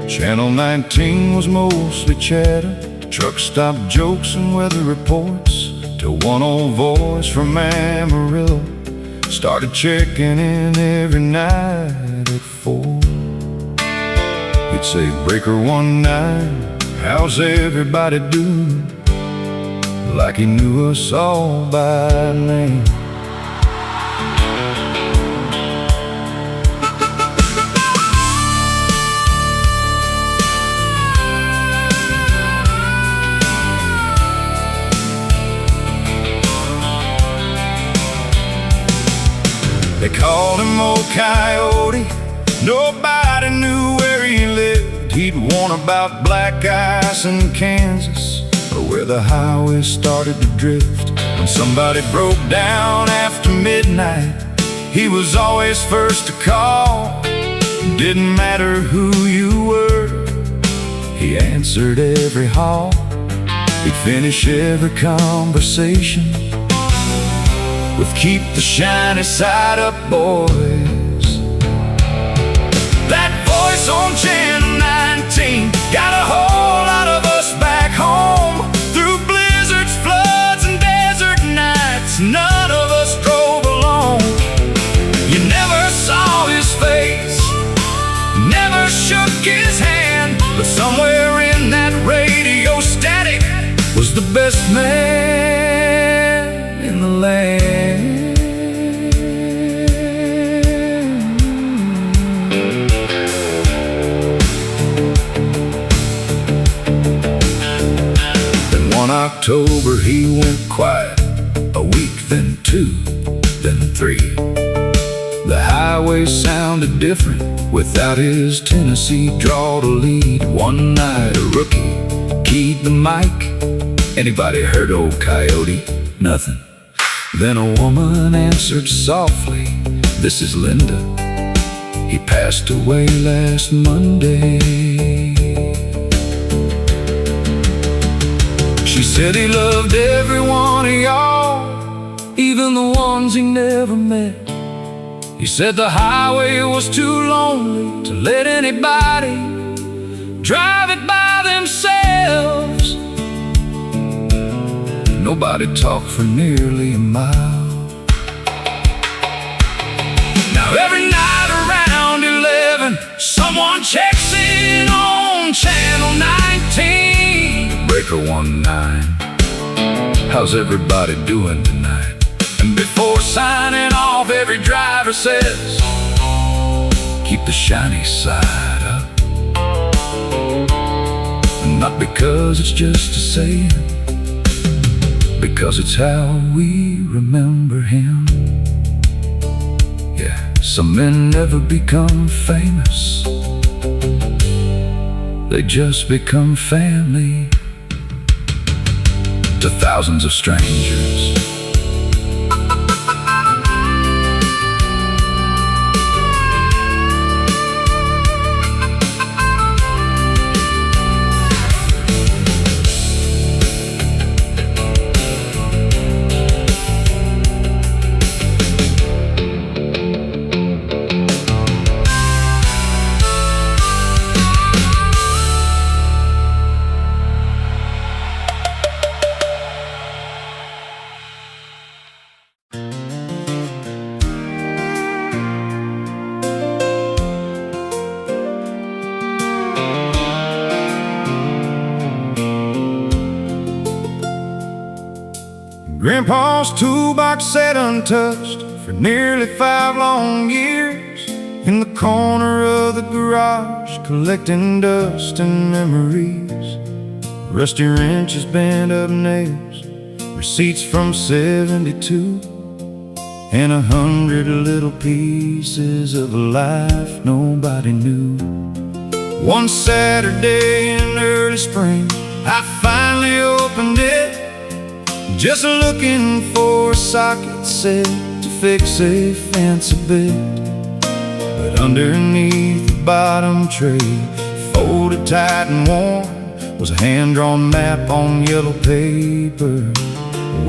Speaker 2: Channel 19 was mostly chatter, truck stop jokes and weather reports, till one old voice from Amarillo started checking in every night at 4. He'd say, "Breaker 19, how's everybody doing?" Like he knew us all by name. They called him Old Coyote, nobody knew where he lived. He'd warn about black ice in Kansas, or where the highway started to drift. When somebody broke down after midnight, he was always first to call. Didn't matter who you were, he answered every call. He'd finish every conversation with "Keep the shiny side up, boys." on Channel 19. Got a whole lot of us back home through blizzards, floods, and desert nights. None of us drove alone. You never saw his face, never shook his hand, but somewhere in that radio static was the best man in the land. Then one October he went quiet, a week, then two, then three. The highway sounded different without his Tennessee draw to lead. One night a rookie keyed the mic. Anybody heard old Coyote? Nothing. Then a woman answered softly, "This is Linda. He passed away last Monday." She said he loved every one of y'all, even the ones he never met. He said the highway was too lonely to let anybody drive it by themselves. Nobody talked for nearly a mile. Now every night around 11, someone checks in on Channel 19. Breaker 19, how's everybody doing tonight? And before signing off, every driver says, keep the shiny side up. And not because it's just a saying, because it's how we remember him. Yeah, some men never become famous, they just become family to thousands of strangers. Grandpa's toolbox sat untouched for nearly 5 long years in the corner of the garage, collecting dust and memories. Rusty wrenches, bent up nails, receipts from '72, and 100 little pieces of a life nobody knew. One Saturday in early spring, I finally opened it, just looking for a socket set to fix a fancy bed. But underneath the bottom tray, folded tight and worn, was a hand-drawn map on yellow paper,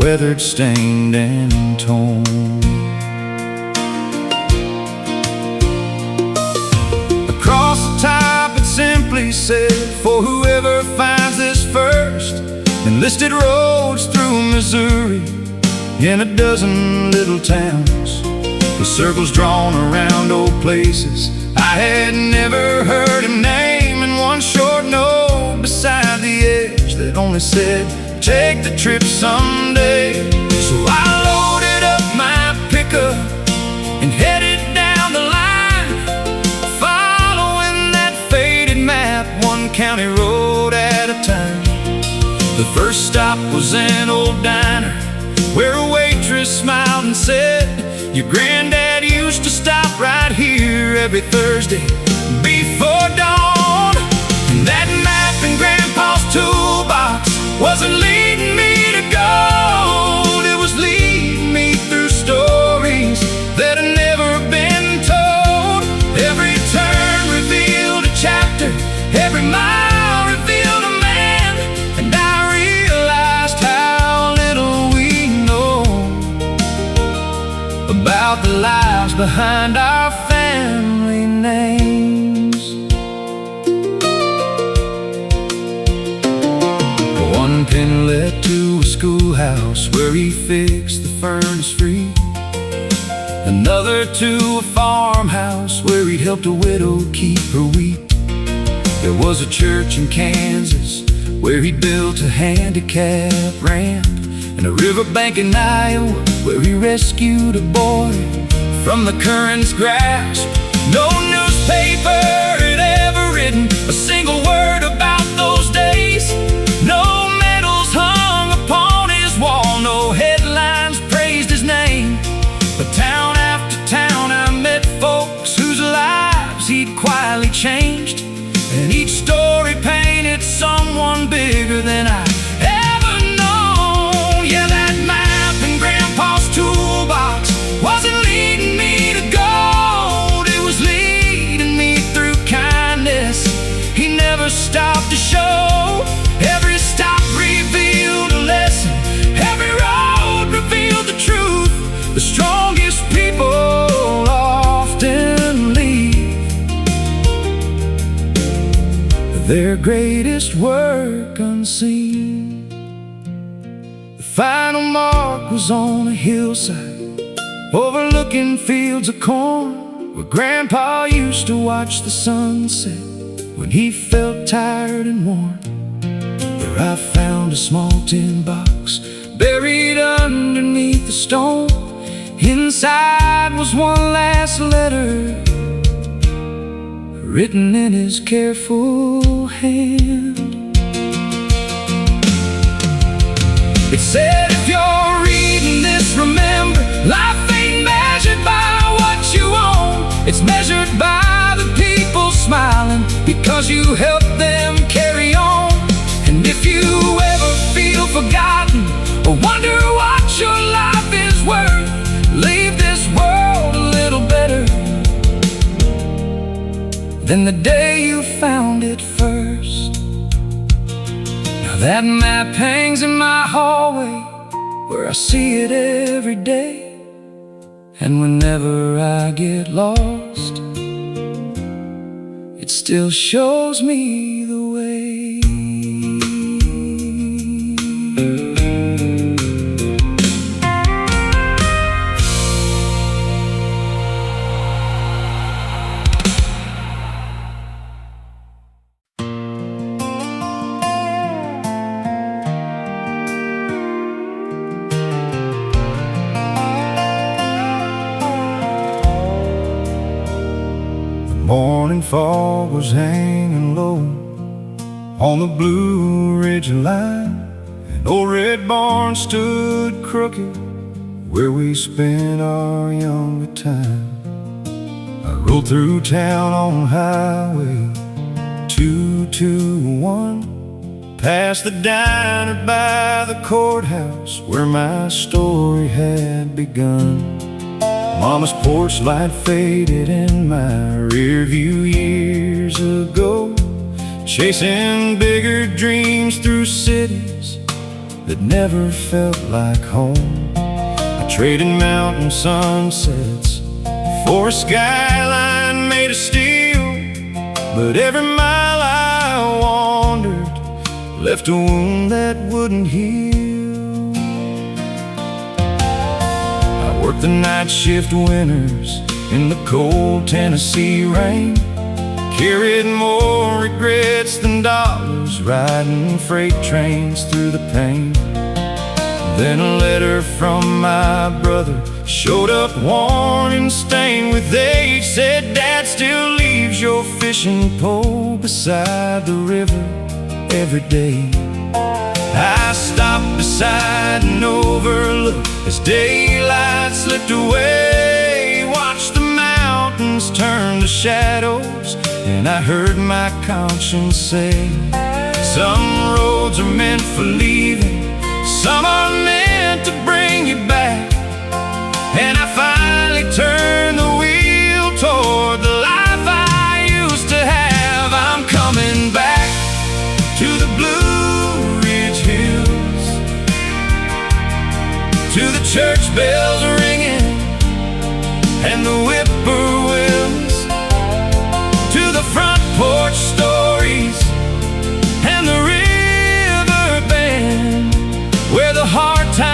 Speaker 2: weathered, stained, and torn. Across the top it simply said, for whoever finds this first, enlisted roads through Missouri in a dozen little towns, with circles drawn around old places I had never heard him name, and one short note beside the edge that only said, take the trip someday. So I loaded up my pickup and headed down the line, following that faded map, one county road at a time. The first stop was an old diner where a waitress smiled and said, your granddad used to stop right here every Thursday before dawn. And that map in Grandpa's toolbox wasn't leading me to gold, it was leading me through stories that had never been told. Every turn revealed a chapter, every mile revealed a man, and I realized how little we know about the lives behind our family names.
Speaker 1: house where he fixed the furnace free. Another to a farmhouse where he'd helped a widow keep her wheat. There was a church in Kansas where he built a handicap ramp, and a riverbank in Iowa where he rescued a boy from the current's grasp. No newspaper had ever written a single word about those days. No medals hung upon his wall, no headlines praised his name. But town after town I met folks whose lives he'd quietly changed, and each story painted someone bigger than I ever known. Yeah, that map in Grandpa's toolbox wasn't leading me to gold, it was leading me through kindness he never stopped to show. Every stop revealed a lesson, every road revealed the truth. The strongest people often leave their greatest work unseen. The final mark was on a hillside overlooking fields of corn, where Grandpa used to watch the sunset when he felt tired and worn. There I found a small tin box buried underneath the stone. Inside was one last letter, written in his careful hand. It said, if you're reading this, remember, life ain't measured by what you own. It's measured by the people smiling because you helped them carry on. And if you ever feel forgotten or wonder what your life is worth, leave this world a little better than the day you found it first. Now that map hangs in my hallway where I see it every day, and whenever I get lost, it still shows me the way.
Speaker 2: Morning fog was hanging low on the Blue Ridge line. An old red barn stood crooked where we spent our younger time. I rode through town on Highway 221, past the diner by the courthouse where my story had begun. Mama's porch light faded in my rear view years ago, chasing bigger dreams through cities that never felt like home. I traded mountain sunsets for a skyline made of steel, but every mile I wandered left a wound that wouldn't heal. Worked the night shift winters in the cold Tennessee rain, carried more regrets than dollars, riding freight trains through the pain. Then a letter from my brother showed up worn and stained with age. Said, Dad still leaves your fishing pole beside the river every day. I stopped beside an overlook as daylight slipped away, watched the mountains turn to shadows, and I heard my conscience say, some roads are meant for leaving, some are meant to bring you back. And I finally turned the wheel toward the life I used to have. I'm coming back to the Blue Ridge Hills, to the church bells ringing and the whippoorwills, to the front porch stories and the river bend, where the hard times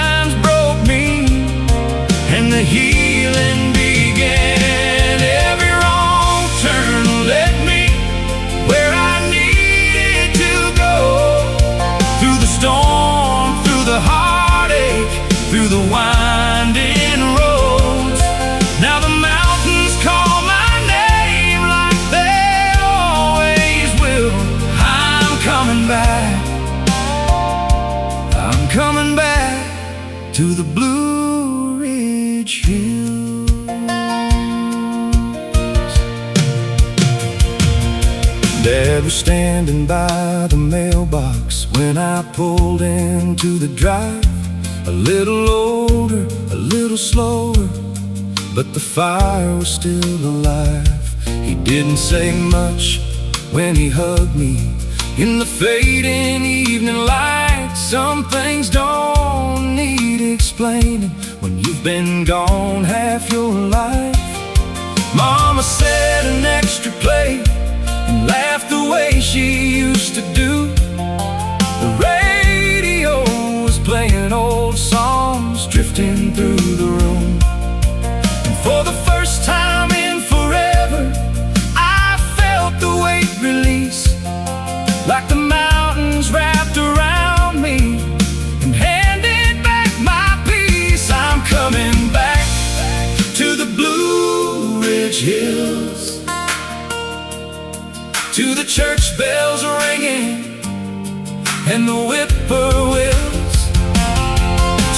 Speaker 1: to the Blue Ridge Hills. Dad was standing by the mailbox when I pulled into the drive. A little older, a little slower, but the fire was still alive. He didn't say much when he hugged me in the fading evening light. Some things don't need explaining when you've been gone half your life. Mama said an extra plate and laughed the way she used to do. The radio was playing old songs drifting through the room. And for the first time in forever, I felt the weight release, like the mountains wrapped around me and handed back my peace. I'm coming back to the Blue Ridge Hills, to the church bells ringing and the whippoorwills,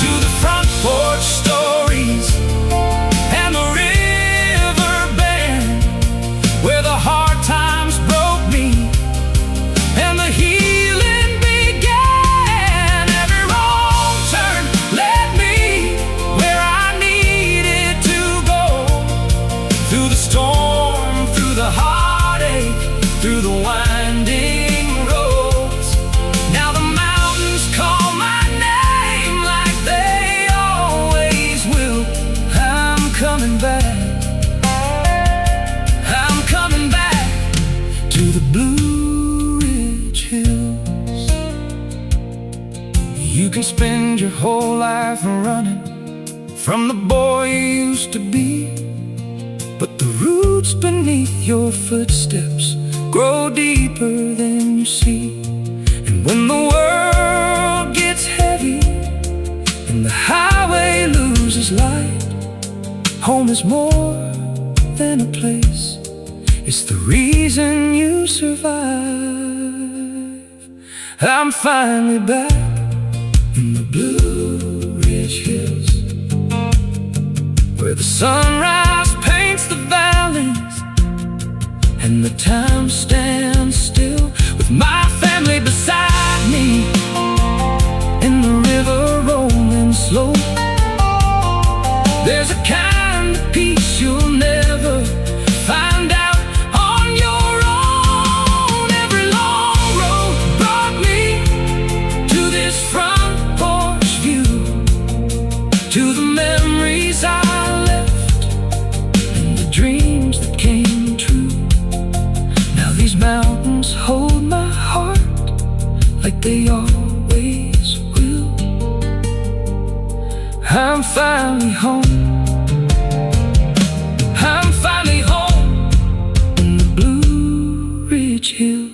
Speaker 1: to the front porch stories and the river bend, where the hard times broke me and the healing began. Every wrong turn led me where I needed to go, through the storm, through the heartache, through the winding roads. Now the mountains call my name like they always will. I'm coming back, I'm coming back to the Blue Ridge Hills. You can spend your whole life running from the boy you used to be, but the roots beneath your footsteps grow deeper than you see. And when the world gets heavy and the highway loses light, home is more than a place, it's the reason you survive. I'm finally back in the Blue Ridge Hills, where the sunrise paints the valleys and the time stands still, with my family beside me and the river rolling slow. There's a kind of peace you'll never find out on your own. Every long road brought me to this front porch view, to the memories I left and the dreams that came true. Now these mountains hold my heart like they always will. I'm finally home, I'm finally home in the Blue Ridge Hills.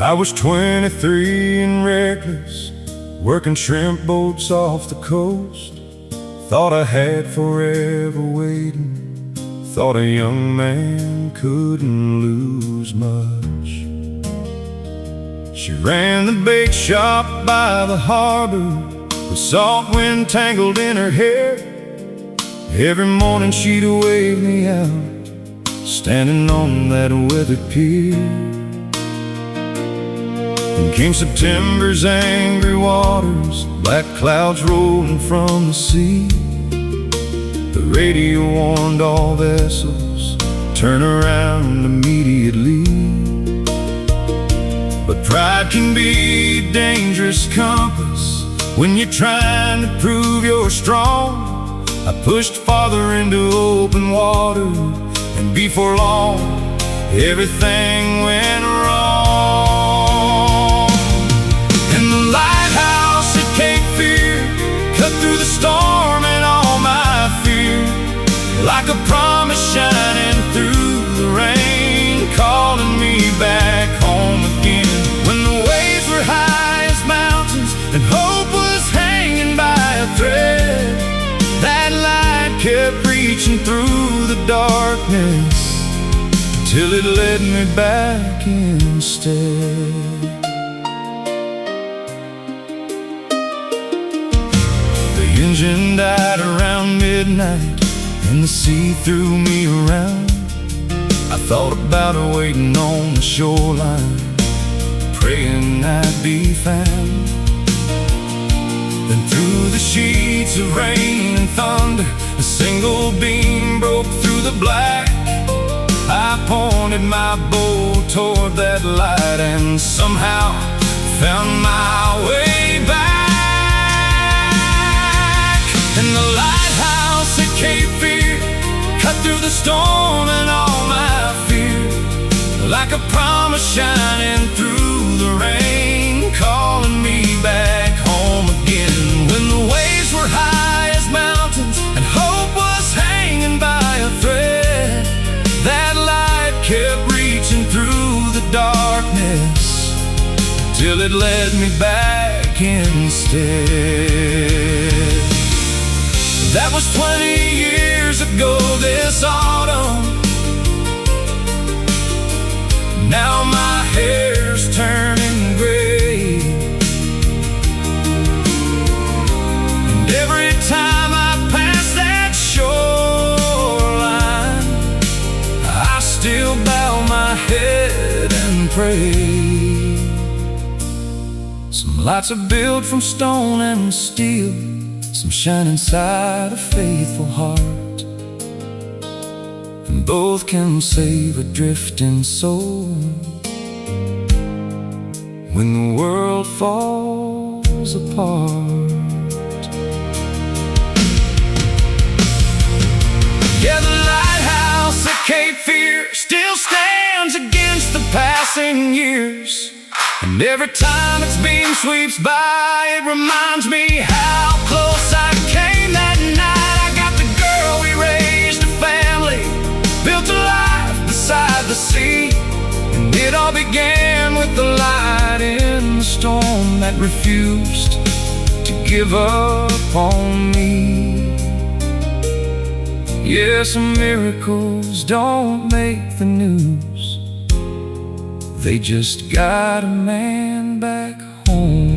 Speaker 2: I was 23 and reckless, working shrimp boats off the coast. Thought I had forever waiting, thought a young man couldn't lose much. She ran the bait shop by the harbor, with salt wind tangled in her hair. Every morning she'd wave me out, standing on that weathered pier. Then came September's angry waters, black clouds rolling from the sea. The radio warned all vessels, turn around immediately. But pride can be a dangerous compass when you're trying to prove you're strong. I pushed farther into open water, and before long, everything went wrong. And the lighthouse at Cape Fear cut through the storm and all my fear, like a promise darkness till it led me back instead. The engine died around midnight and the sea threw me around. I thought about her waiting on the shoreline, praying I'd be found. Then through the sheets of rain and thunder, a single beam broke through the black. I pointed my bow toward that light and somehow found my way back. And the lighthouse at Cape Fear cut through the storm and all my fear, like a promise shining through the rain, calling me back home again. When the waves were high as mountains and hope was hanging by a thread, that light kept reaching through the darkness till it led me back instead. That was 20 years ago this autumn. Now my hair's turning gray, and every time I pass that shoreline, I still bow my head and pray. Some lights are built from stone and steel, some shine inside a faithful heart, and both can save a drifting soul when the world falls apart. Yeah, the lighthouse at Cape Fear still stands against the passing years, and every time its beam sweeps by, it reminds me how close I came that night. I got the girl we raised, a family, built a life beside the sea. And it all began with the light in the storm that refused to give up on me. Yes, miracles don't make the news, they just got a man back home.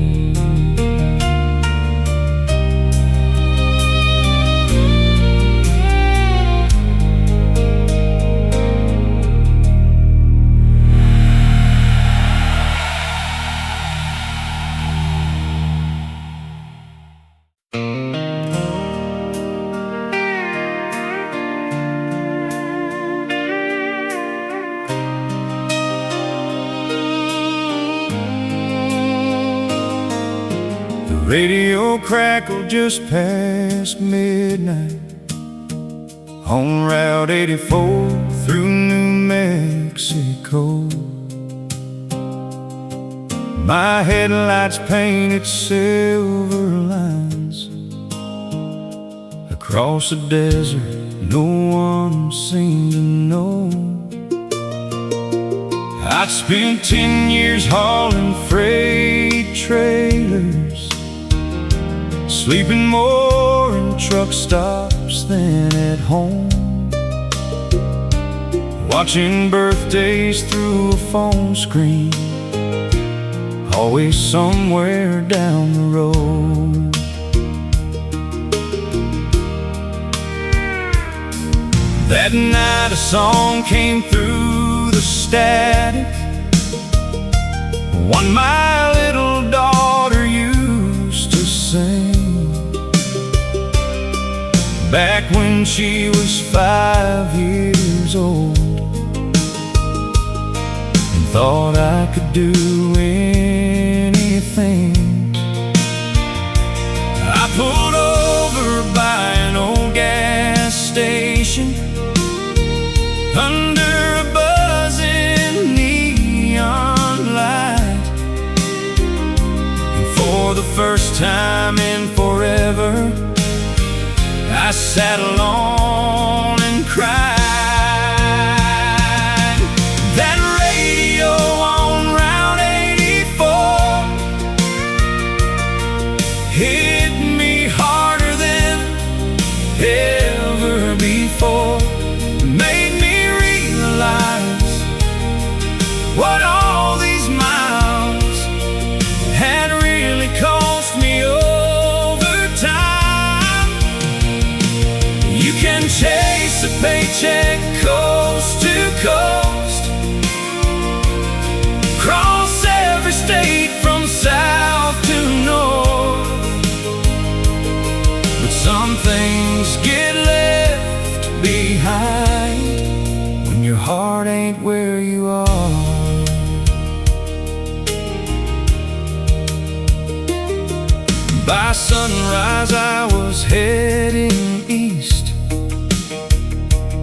Speaker 2: Radio crackled just past midnight on Route 84 through New Mexico. My headlights painted silver lines across the desert no one seemed to know. I'd spent 10 years hauling freight trailers, sleeping more in truck stops than at home, watching birthdays through a phone screen, always somewhere down the road. That night a song came through the static, one my little daughter used to sing back when she was 5 years old, and thought I could do anything. I pulled over by an old gas station under a buzzing neon light, and for the first time in forever I sat alone and cried. That radio on Route 84 hit me harder than ever before, made me
Speaker 1: paycheck, coast to coast, cross every state from south to north. But some things get left behind when your heart ain't where you are. By sunrise I was heading east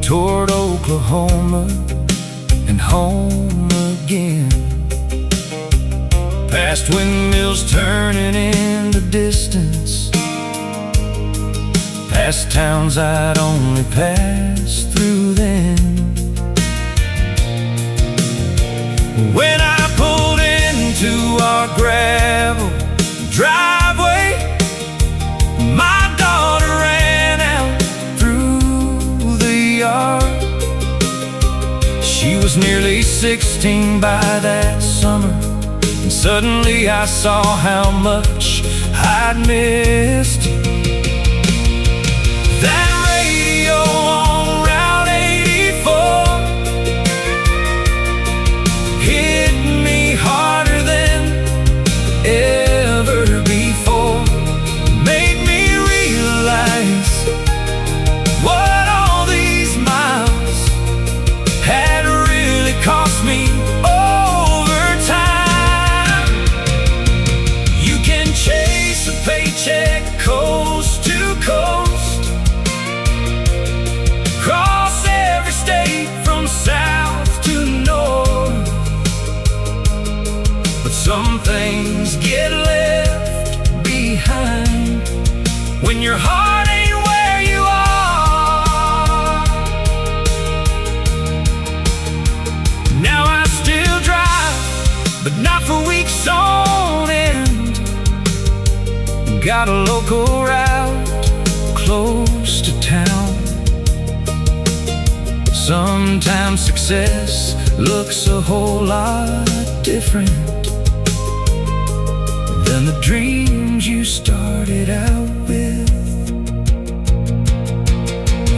Speaker 1: toward Oklahoma and home again, past windmills turning in the distance, past towns I'd only passed through then. When I pulled into our gravel driveway, my daughter ran out through the yard. She was nearly 16 by that summer, and suddenly I saw how much I'd missed. That radio on Route 84 hit me harder than ever before. Made me realize what all these miles had really cost me over time. You can chase a paycheck coast to coast, cross every state from south to north, but some things get left behind when your heart ain't where you are. Now I still drive, but not for weeks on end. Got a local route close to town. Sometimes success looks a whole lot different than the dreams you started out with.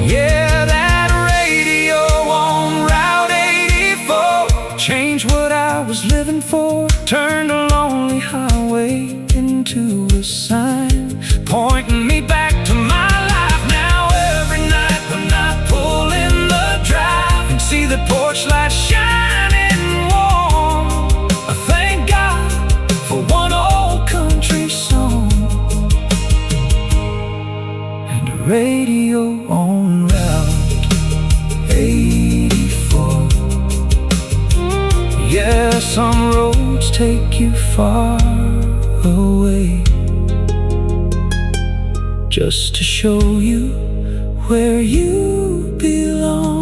Speaker 1: Yeah, that radio on Route 84 changed what I was living for, turned a lonely highway into a sign, pointing me back to my life. Now every night when I pull in the drive and see the porch light shining warm, I thank God for one old country song and a radio on Route 84. Yeah, some roads take you far away just to show you where you belong.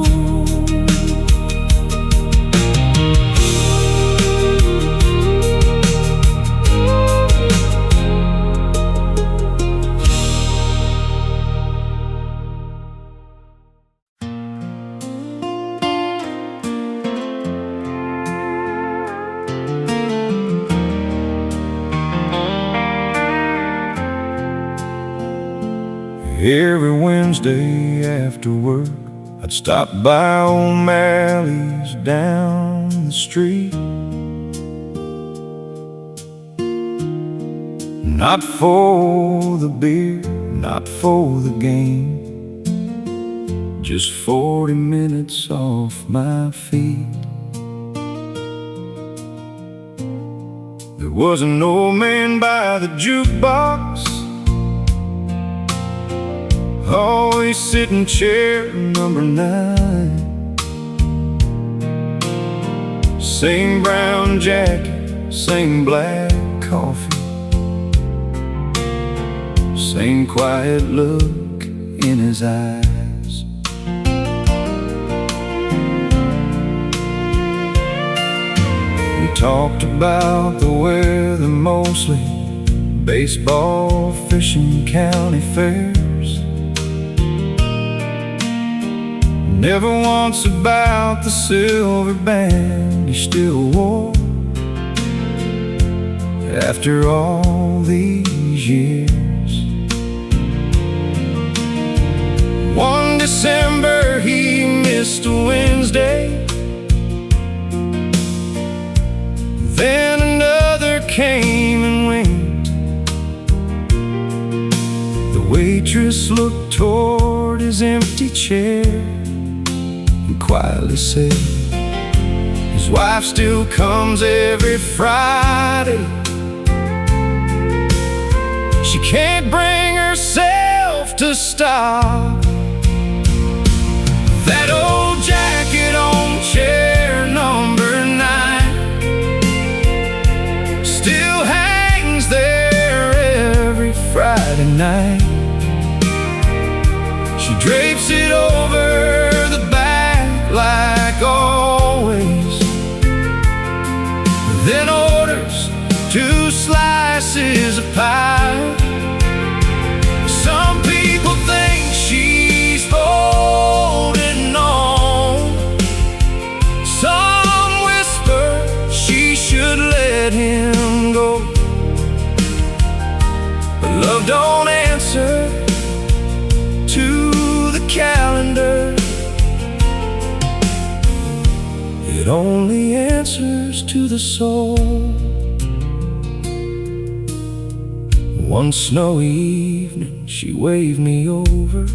Speaker 2: Every Wednesday after work, I'd stop by O'Malley's down the street. Not for the beer, not for the game, just 40 minutes off my feet. There was an old man by the jukebox, always sitting chair number 9. Same brown jacket, same black coffee, same quiet look in his eyes. We talked about the weather mostly, baseball, fishing, county fairs. Never once about the silver band he still wore after all these years. One December he missed missed a Wednesday. Then another came and went. The waitress looked toward his empty chair and quietly said, his wife still comes every Friday. She can't bring herself to stop. That old jacket on chair number 9 still hangs there every Friday night. She drapes it over the back like always, then orders 2 slices of pie. Some people think she's holding on. Some whisper she should let him go. But love don't answer to the calendar. It only answers to the soul. One snowy evening she waved me over,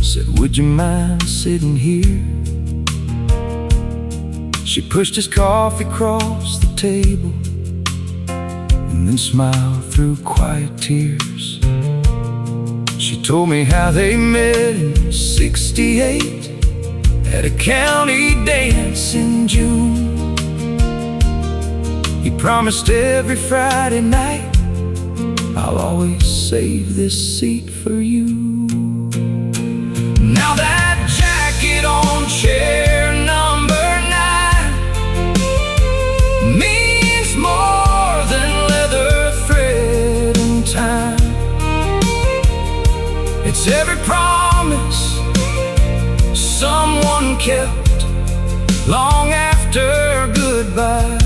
Speaker 2: said, would you mind sitting here? She pushed his coffee across the table and then smiled through quiet tears. She told me how they met in '68 at a county dance in June. He promised every Friday night, I'll always save this seat for you. Now that jacket on chair number 9 means more than leather, thread, and time. It's every promise someone kept long after goodbye.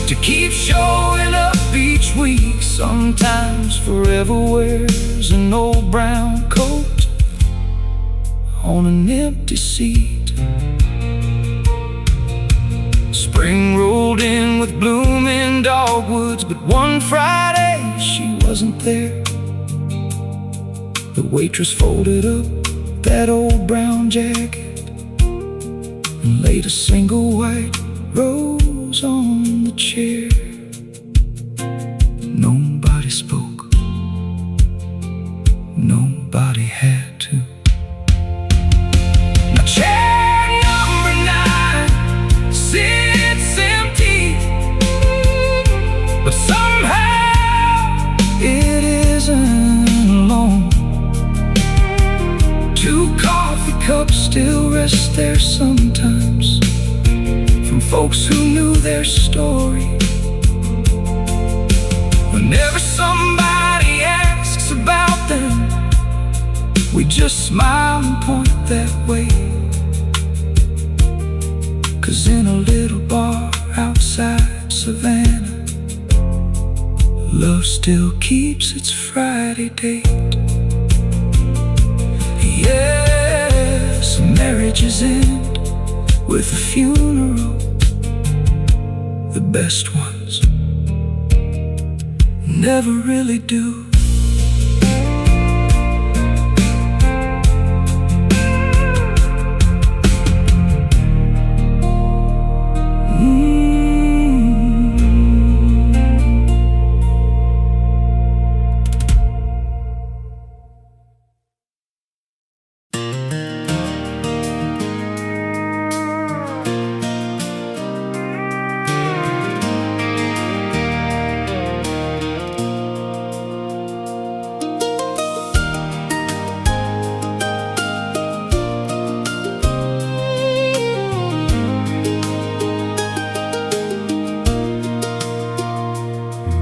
Speaker 2: To keep showing up each week. Sometimes forever wears an old brown coat on an empty seat. Spring rolled in with blooming dogwoods, but one Friday she wasn't there. The waitress folded up that old brown jacket and laid a single white rose on the chair. Nobody spoke. Nobody had to. Now chair number 9 sits empty, but somehow it isn't alone. 2 coffee cups still rest there sometimes, from folks who knew their story. Whenever somebody asks about them, we just smile and point that way. 'Cause in a little bar outside Savannah, love still keeps its Friday date. Yes, marriages end with a funeral. The best ones never really do.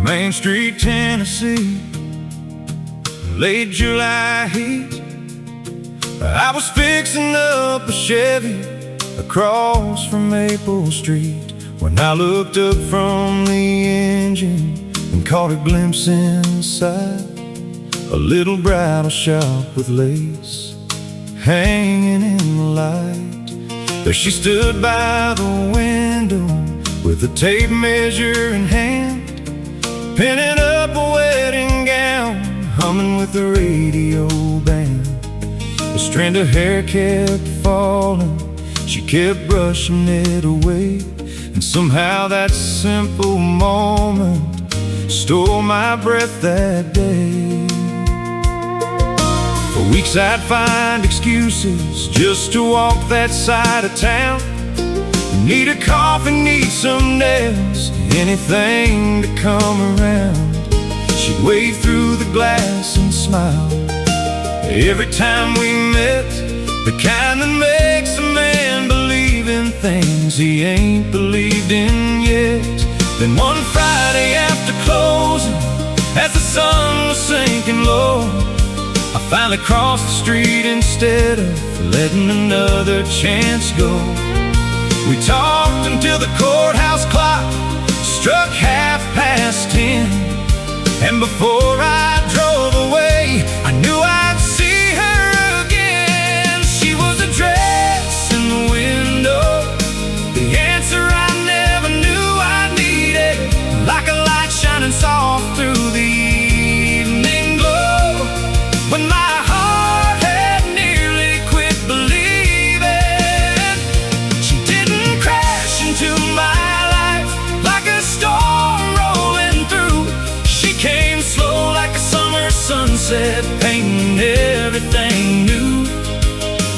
Speaker 2: Main Street, Tennessee, late July heat. I was fixing up a Chevy across from Maple Street when I looked up from the engine and caught a glimpse inside. a little bridal shop with lace hanging in the light. There she stood by the window with a tape measure in hand, pinning up a wedding gown, humming with the radio band. A strand of hair kept falling, she kept brushing it away, and somehow that simple moment stole my breath that day. For weeks I'd find excuses just to walk that side of town. Need a coffee, need some nails, anything to come around. She'd wave through the glass and smile every time we met, the kind that makes a man believe in things he ain't believed in yet. Then one Friday after closing, as the sun was sinking low, I finally crossed the street instead of letting another chance go. We talked until the courthouse clock struck 10:30, and before I drove away, I knew I'd see her again. She was a dress in the window, the answer I never knew I needed, like a light shining soft through the evening glow. When my heart had nearly quit believing, she didn't crash into my life like a storm rolling through. She came slow like a summer sunset, painting everything new.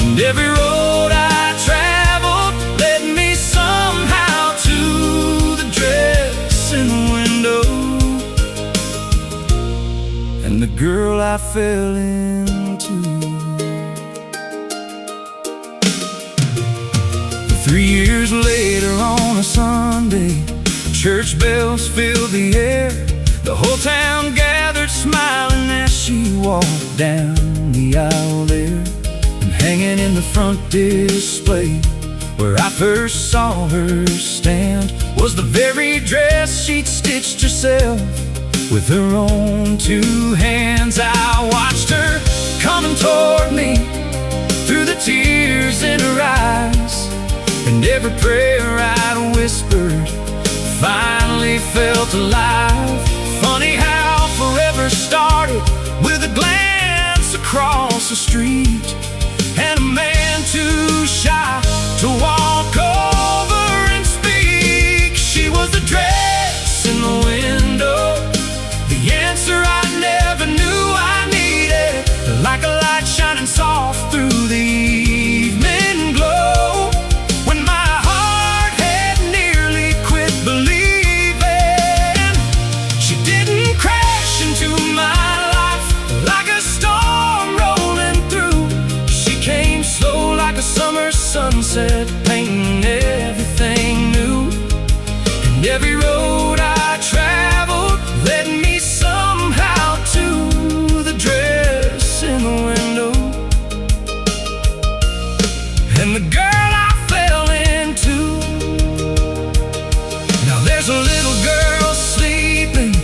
Speaker 2: And every road I traveled led me somehow to the dress in the window, and the girl I fell into. 3 years later on a Sunday, church bells filled the air. The whole town gathered smiling as she walked down the aisle there. And hanging in the front display where I first saw her stand was the very dress she'd stitched herself with her own 2 hands. I watched her coming toward me through the tears in her eyes, and every prayer I'd whispered finally felt alive. Funny how forever started with a glance across the street, and a man too shy to walk over and speak. She was the dress in the window, the answer I never knew I needed, like a light shining soft through the evening glow. When my heart had nearly quit believing, she didn't crash into my life like a storm rolling through. She came slow like a summer sunset, painting everything new. And every road I traveled led me somehow to the dress in the window, and the girl I fell into. Now there's a little girl sleeping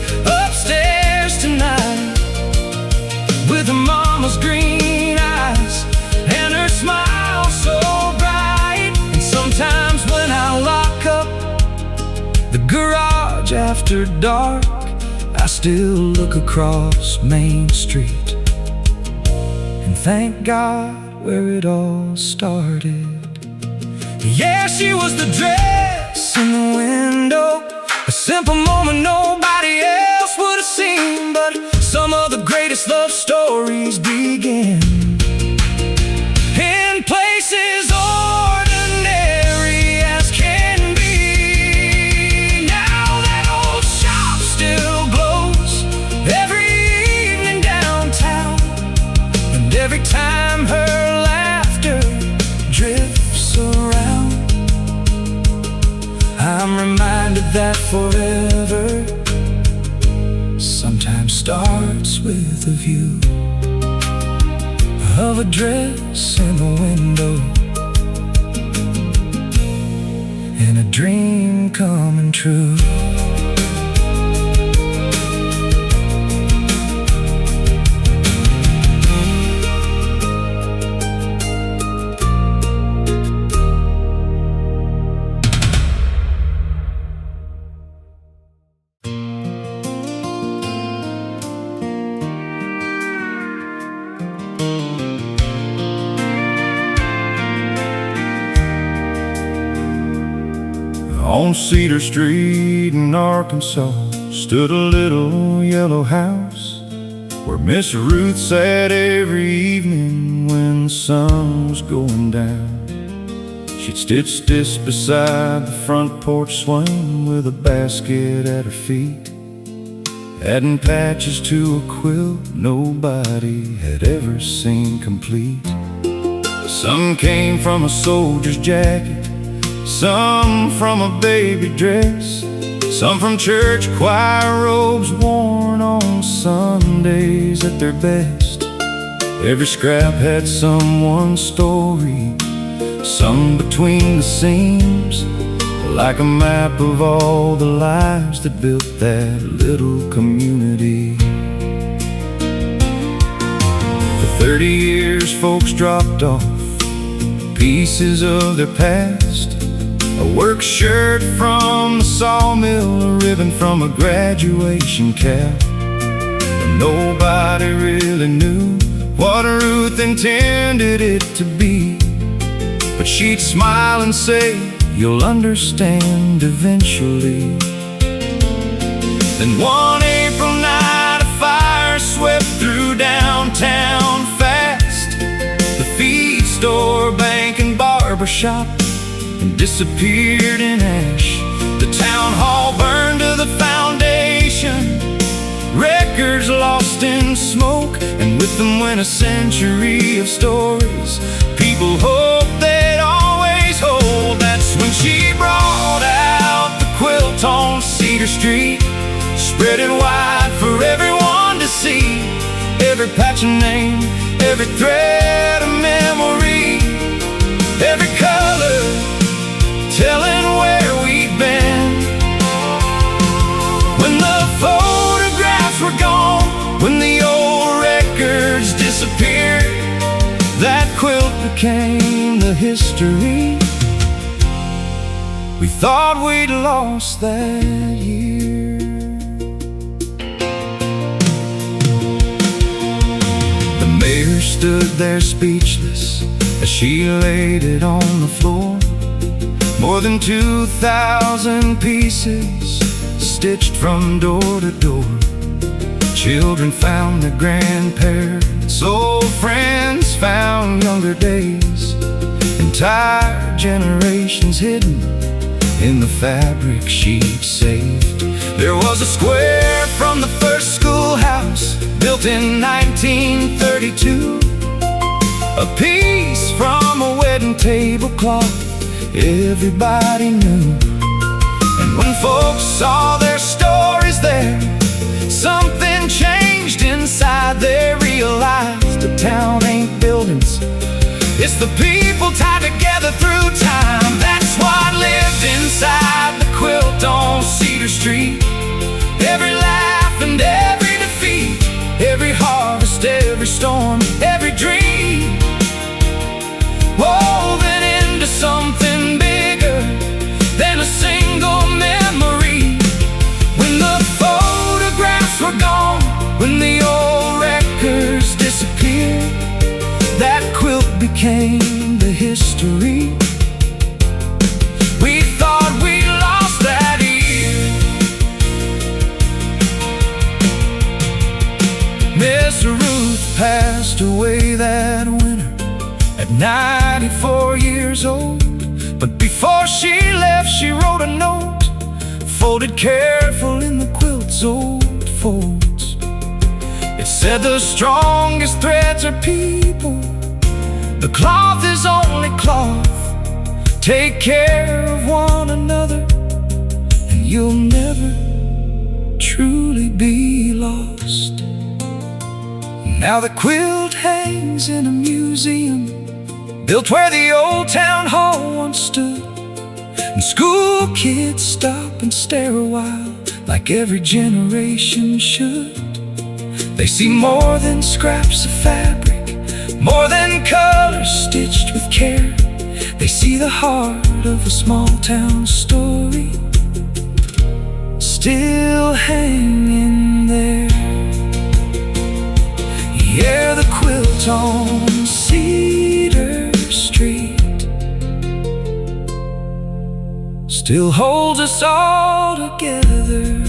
Speaker 2: upstairs tonight, with her mama's green eyes and her smile so bright. And sometimes when I lock up the garage after dark, I still look across Main Street and thank God where it all started. Yeah, she was the dress in the window, a simple moment nobody else would have seen. But some of the greatest love stories begin in places ordinary as can be. Now that old shop still glows every evening downtown, and every time her laughter drifts around, I'm reminded that forever sometimes starts with a view of a dress in the window, and a dream coming true. On Cedar Street in Arkansas stood a little yellow house where Miss Ruth sat every evening when the sun was going down. She'd stitch this beside the front porch swing with a basket at her feet, adding patches to a quilt nobody had ever seen complete. Some came from a soldier's jacket, some from a baby dress, some from church choir robes worn on Sundays at their best. Every scrap had someone's story, some between the seams, like a map of all the lives that built that little community. For 30 years folks dropped off pieces of their past, a work shirt from the sawmill, a ribbon from a graduation cap. And nobody really knew what Ruth intended it to be, but she'd smile and say, "You'll understand eventually." Then one April night a fire swept through downtown fast, the feed store, bank and barber shop, and disappeared in ash. The town hall burned to the foundation, records lost in smoke, and with them went a century of stories people hoped they'd always hold. That's when she brought out the quilt on Cedar Street, spread it wide for everyone to see. Every patch of name, every thread of memory, every color telling where we'd been. When the photographs were gone, when the old records disappeared, that quilt became the history we thought we'd lost that year. The mayor stood there speechless as she laid it on the floor. More than 2,000 pieces stitched from door to door. Children found their grandparents, old friends found younger days, entire generations hidden in the fabric she'd saved. There was a square from the first schoolhouse built in 1932, a piece from a wedding tablecloth everybody knew. And when folks saw their stories there, something changed inside. They realized the town ain't buildings, it's the people tied together through time. That's what lived inside the quilt on Cedar Street. Every laugh and every defeat, every harvest, every storm, every dream, woven into something bigger than a single memory. When the photographs were gone, when the old records disappeared, that quilt became the history we thought we lost that year. Miss Ruth passed away that winter at 94 years old. But before she left, she wrote a note, folded careful in the quilt's old folds. It said, "The strongest threads are people, the cloth is only cloth. Take care of one another, and you'll never truly be lost." Now the quilt hangs in a museum built where the old town hall once stood, and school kids stop and stare a while, like every generation should. They see more than scraps of fabric, more than colors stitched with care. They see the heart of a small town story still hanging there. Yeah, the quilt on Cedar Street
Speaker 1: still holds us all together.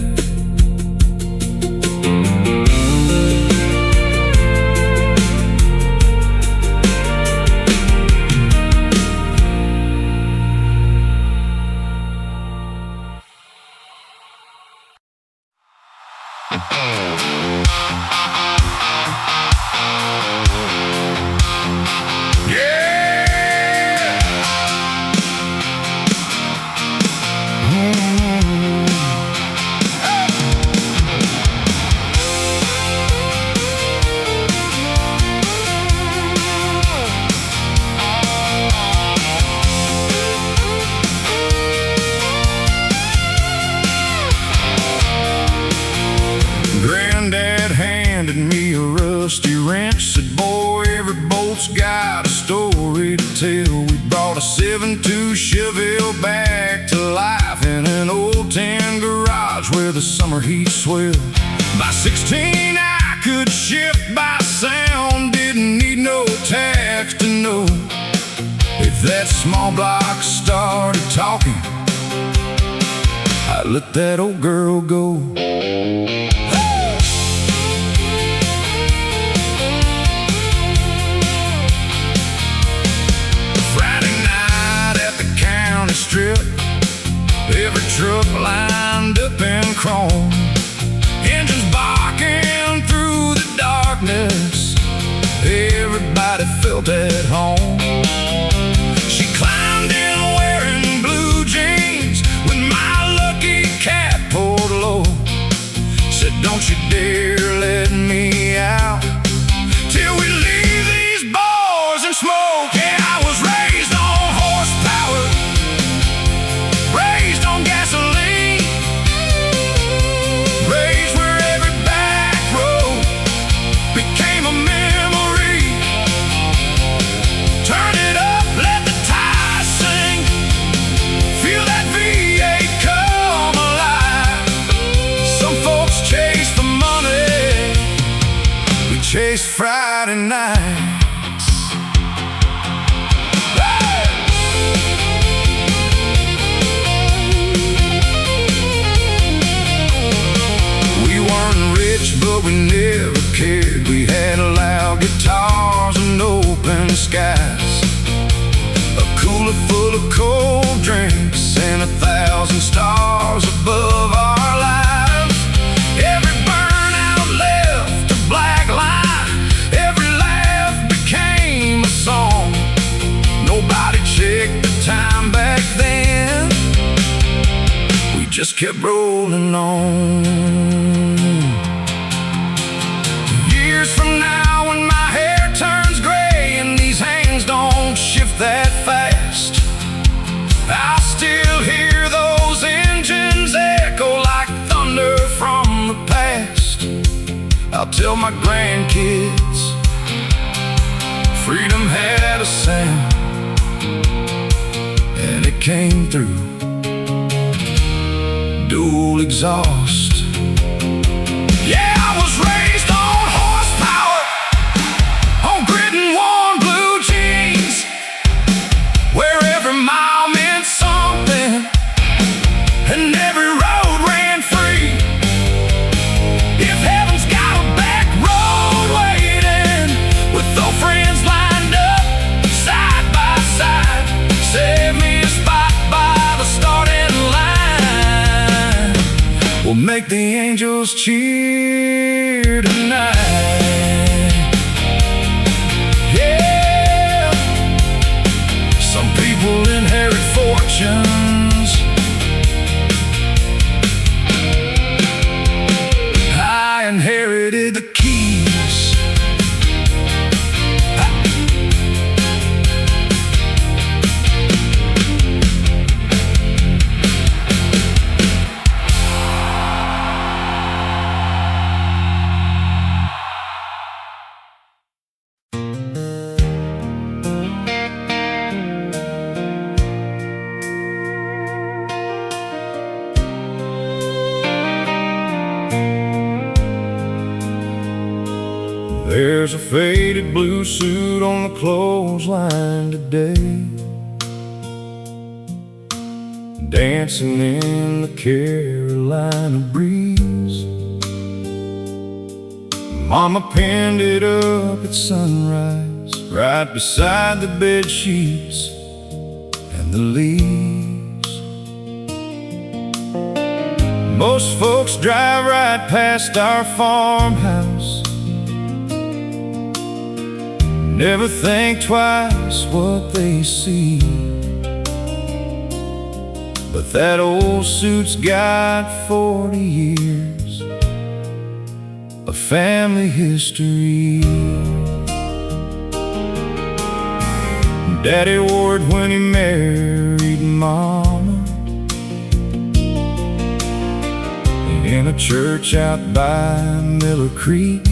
Speaker 2: Granddad handed me a rusty wrench, said, boy, every bolt's got a story to tell. We brought a 7.2 Chevelle back to life in an old tin garage where the summer heat swelled. By 16 I could shift by sound, didn't need no tax to know if that small block started talking. I let that old girl go. Strip, every truck lined up in chrome, engines barking through the darkness, everybody felt at home. She climbed in wearing blue jeans with my lucky cat pulled low, said, don't you dare let me out till we leave these bars and smoke. Yeah, I was raised on horsepower, raised on gasoline, raised where every back road became a memory. Turn it up, let the tires sing, feel that V8 come alive. Some folks chase the money, we chase Friday nights. But we never cared. We had loud guitars and open skies, a cooler full of cold drinks, and 1,000 stars above our lives. Every burnout left a black line, every laugh became a song. Nobody checked the time back then, we just kept rolling on. Years from now, when my hair turns gray and these hands don't shift that fast, I'll still hear those engines echo like thunder from the past. I'll tell my grandkids freedom had a sound, and it came through dual exhaust. Yeah, I was raised on horsepower, on grit and worn blue jeans, where every mile meant something and every road ran free. If heaven's got a back road waiting, with old friends lined up side by side, save me a spot by the starting line. We'll make the angels cheer tonight. Yeah, some people inherit fortunes, I inherited the keys. There's a faded blue suit on the clothesline today. dancing in the Carolina breeze. Mama pinned it up at sunrise, right beside the bed sheets and the leaves. Most folks drive right past our farmhouse, never think twice what they see. But that old suit's got 40 years of family history. Daddy wore it when he married Mama, in a church out by Miller Creek.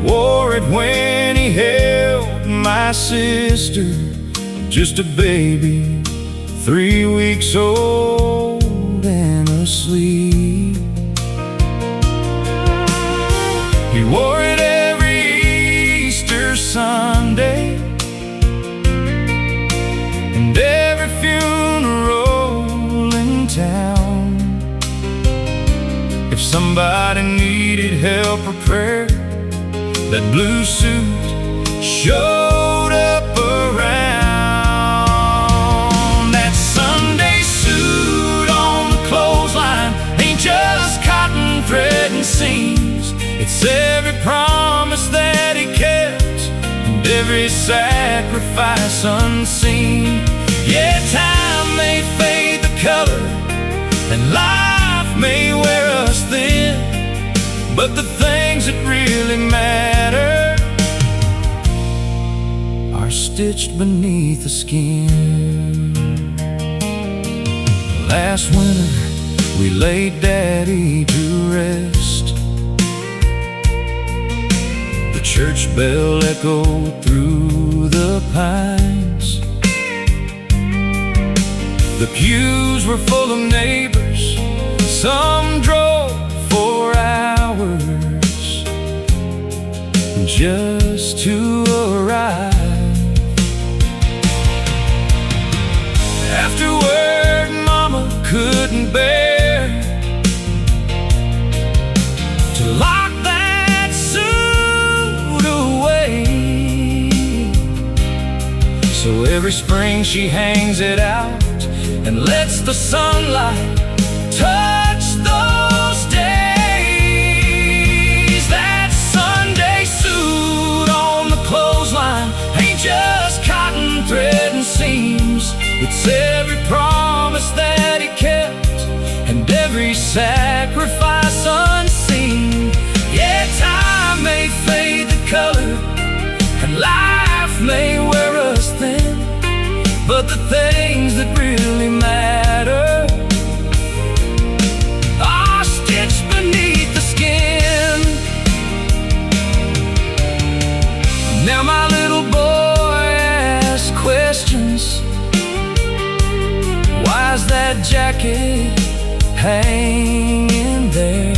Speaker 2: Wore it when he held my sister, just a baby, 3 weeks old and asleep. He wore it every Easter Sunday and every funeral in town. If somebody needed help or prayer, that blue suit showed up around. That Sunday suit on the clothesline ain't just cotton thread and seams. It's every promise that he kept and every sacrifice unseen. Yeah, time may fade the color and life may wear us thin, but the things that really matter are stitched beneath the skin. Last winter we laid Daddy to rest. The church bell echoed through the pines. The pews were full of neighbors, some drove for hours just to arrive. Afterward, Mama couldn't bear to lock that suit away. So every spring she hangs it out and lets the sunlight touch those days. That Sunday suit on the clothesline ain't just cotton thread and seams. It's every promise that he kept and every sacrifice unseen. Yeah, time may fade the color and life may wear us thin, but the things that really matter are stitched beneath the skin. Now my little boy asks questions. Why's that jacket hanging there?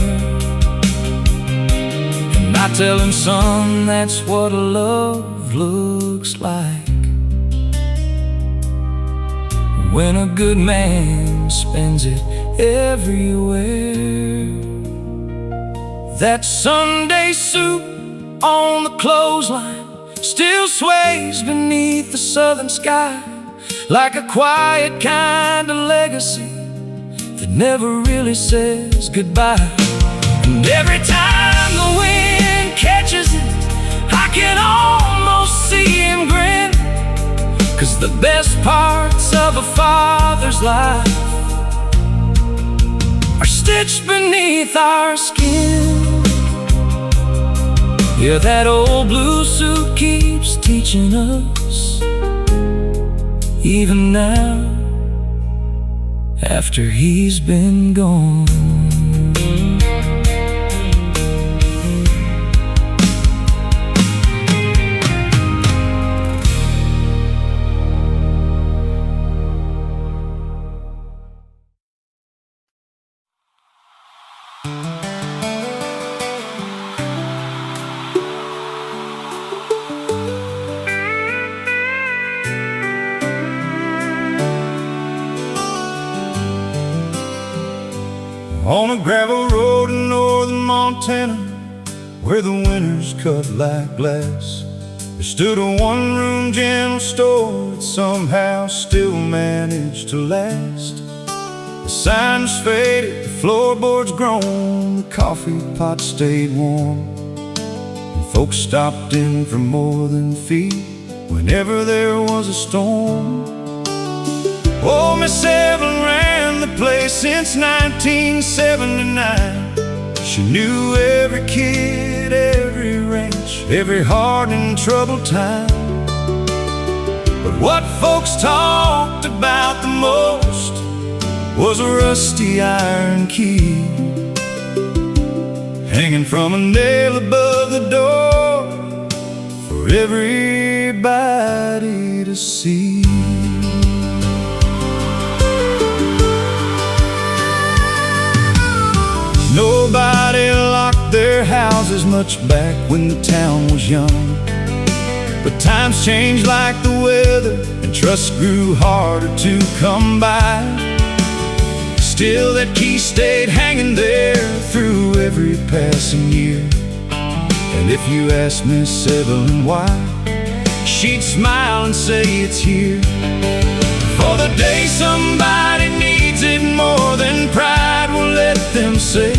Speaker 2: And I tell him, son, that's what love looks like when a good man spends it everywhere. That Sunday suit on the clothesline still sways beneath the southern sky, like a quiet kind of legacy that never really says goodbye. And every time the wind catches it, I can almost see him grin, 'cause the best parts of a father's life are stitched beneath our skin. Yeah, that old blue suit keeps teaching us, even now, after he's been gone. On a gravel road in northern Montana, where the winters cut like glass, there stood a one-room general store that somehow still managed to last. The sign was faded, the floorboards grown, the coffee pot stayed warm, and folks stopped in for more than feed whenever there was a storm. Oh, Miss Evelyn ran the place since 1979. She knew every kid, every ranch, every hard and troubled time. But what folks talked about the most was a rusty iron key hanging from a nail above the door for everybody to see. Nobody locked their houses much back when the town was young, but times changed like the weather, and trust grew harder to come by. Still that key stayed hanging there through every passing year, and if you asked Miss Evelyn why, she'd smile and say it's here. For the day somebody needs it more than pride will let them say,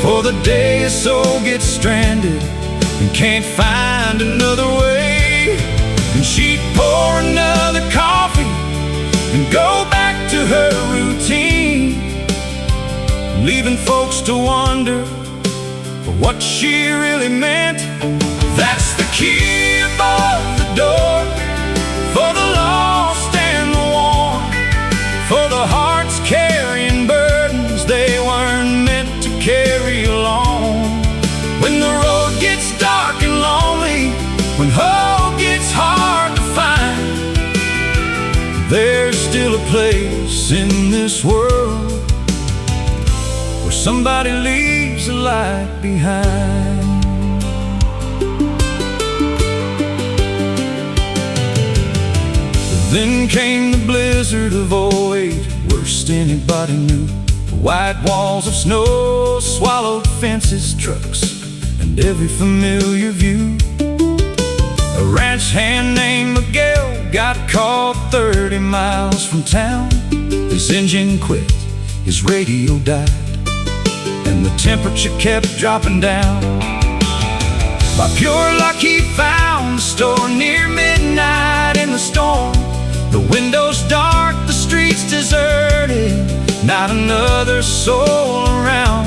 Speaker 2: for the day a soul gets stranded and can't find another way. And she'd pour another coffee and go back to her routine, leaving folks to wonder for what she really meant. That's the key above the door for the lost and the worn, for the hearts carrying burdens they weren't meant to carry alone. When the road gets dark and lonely, when hope gets hard to find, there's still a place in this world where somebody leaves a light behind. Then came the blizzard of '08, worst anybody knew. White walls of snow swallowed fences, trucks, and every familiar view. A ranch hand named Miguel got caught 30 miles from town. His engine quit, his radio died, and the temperature kept dropping down. By pure luck he found the store near midnight in the storm. The windows dark, the streets deserted, not another soul around.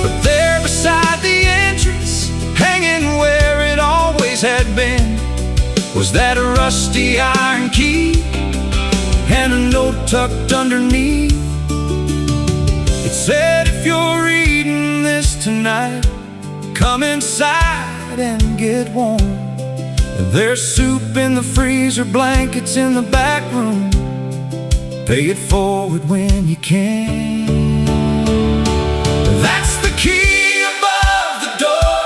Speaker 2: But there beside the entrance, hanging where it always had been, was that rusty iron key and a note tucked underneath. It said, if you're reading this tonight, come inside and get warm. And there's soup in the freezer, blankets in the back room. Pay it forward when you can. That's the key above the door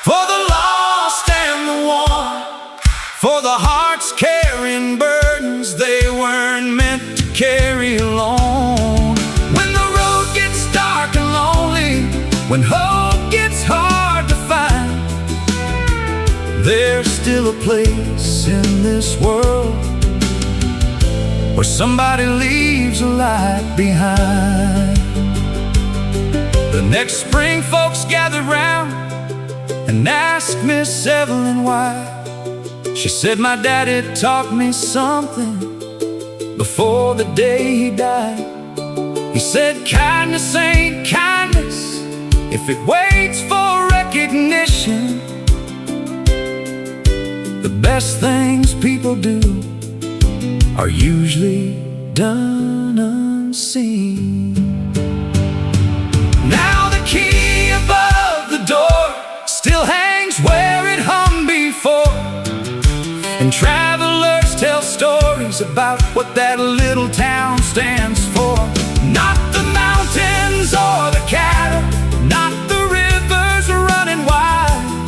Speaker 2: for the lost and the worn, for the hearts carrying burdens they weren't meant to carry alone. When the road gets dark and lonely, when hope gets hard to find, there's still a place in this world where somebody leaves a light behind. The next spring folks gathered round and asked Miss Evelyn why. She said, my daddy taught me something before the day he died. He said, kindness ain't kindness if it waits for recognition. The best things people do are usually done unseen. Now the key above the door still hangs where it hung before, and travelers tell stories about what that little town stands for. Not the mountains or the cattle, not the rivers running wide,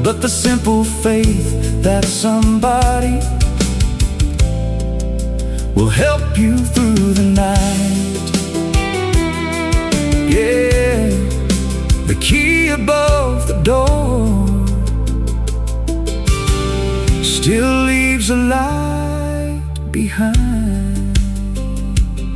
Speaker 2: but the simple faith that somebody will help you through the night.
Speaker 1: night.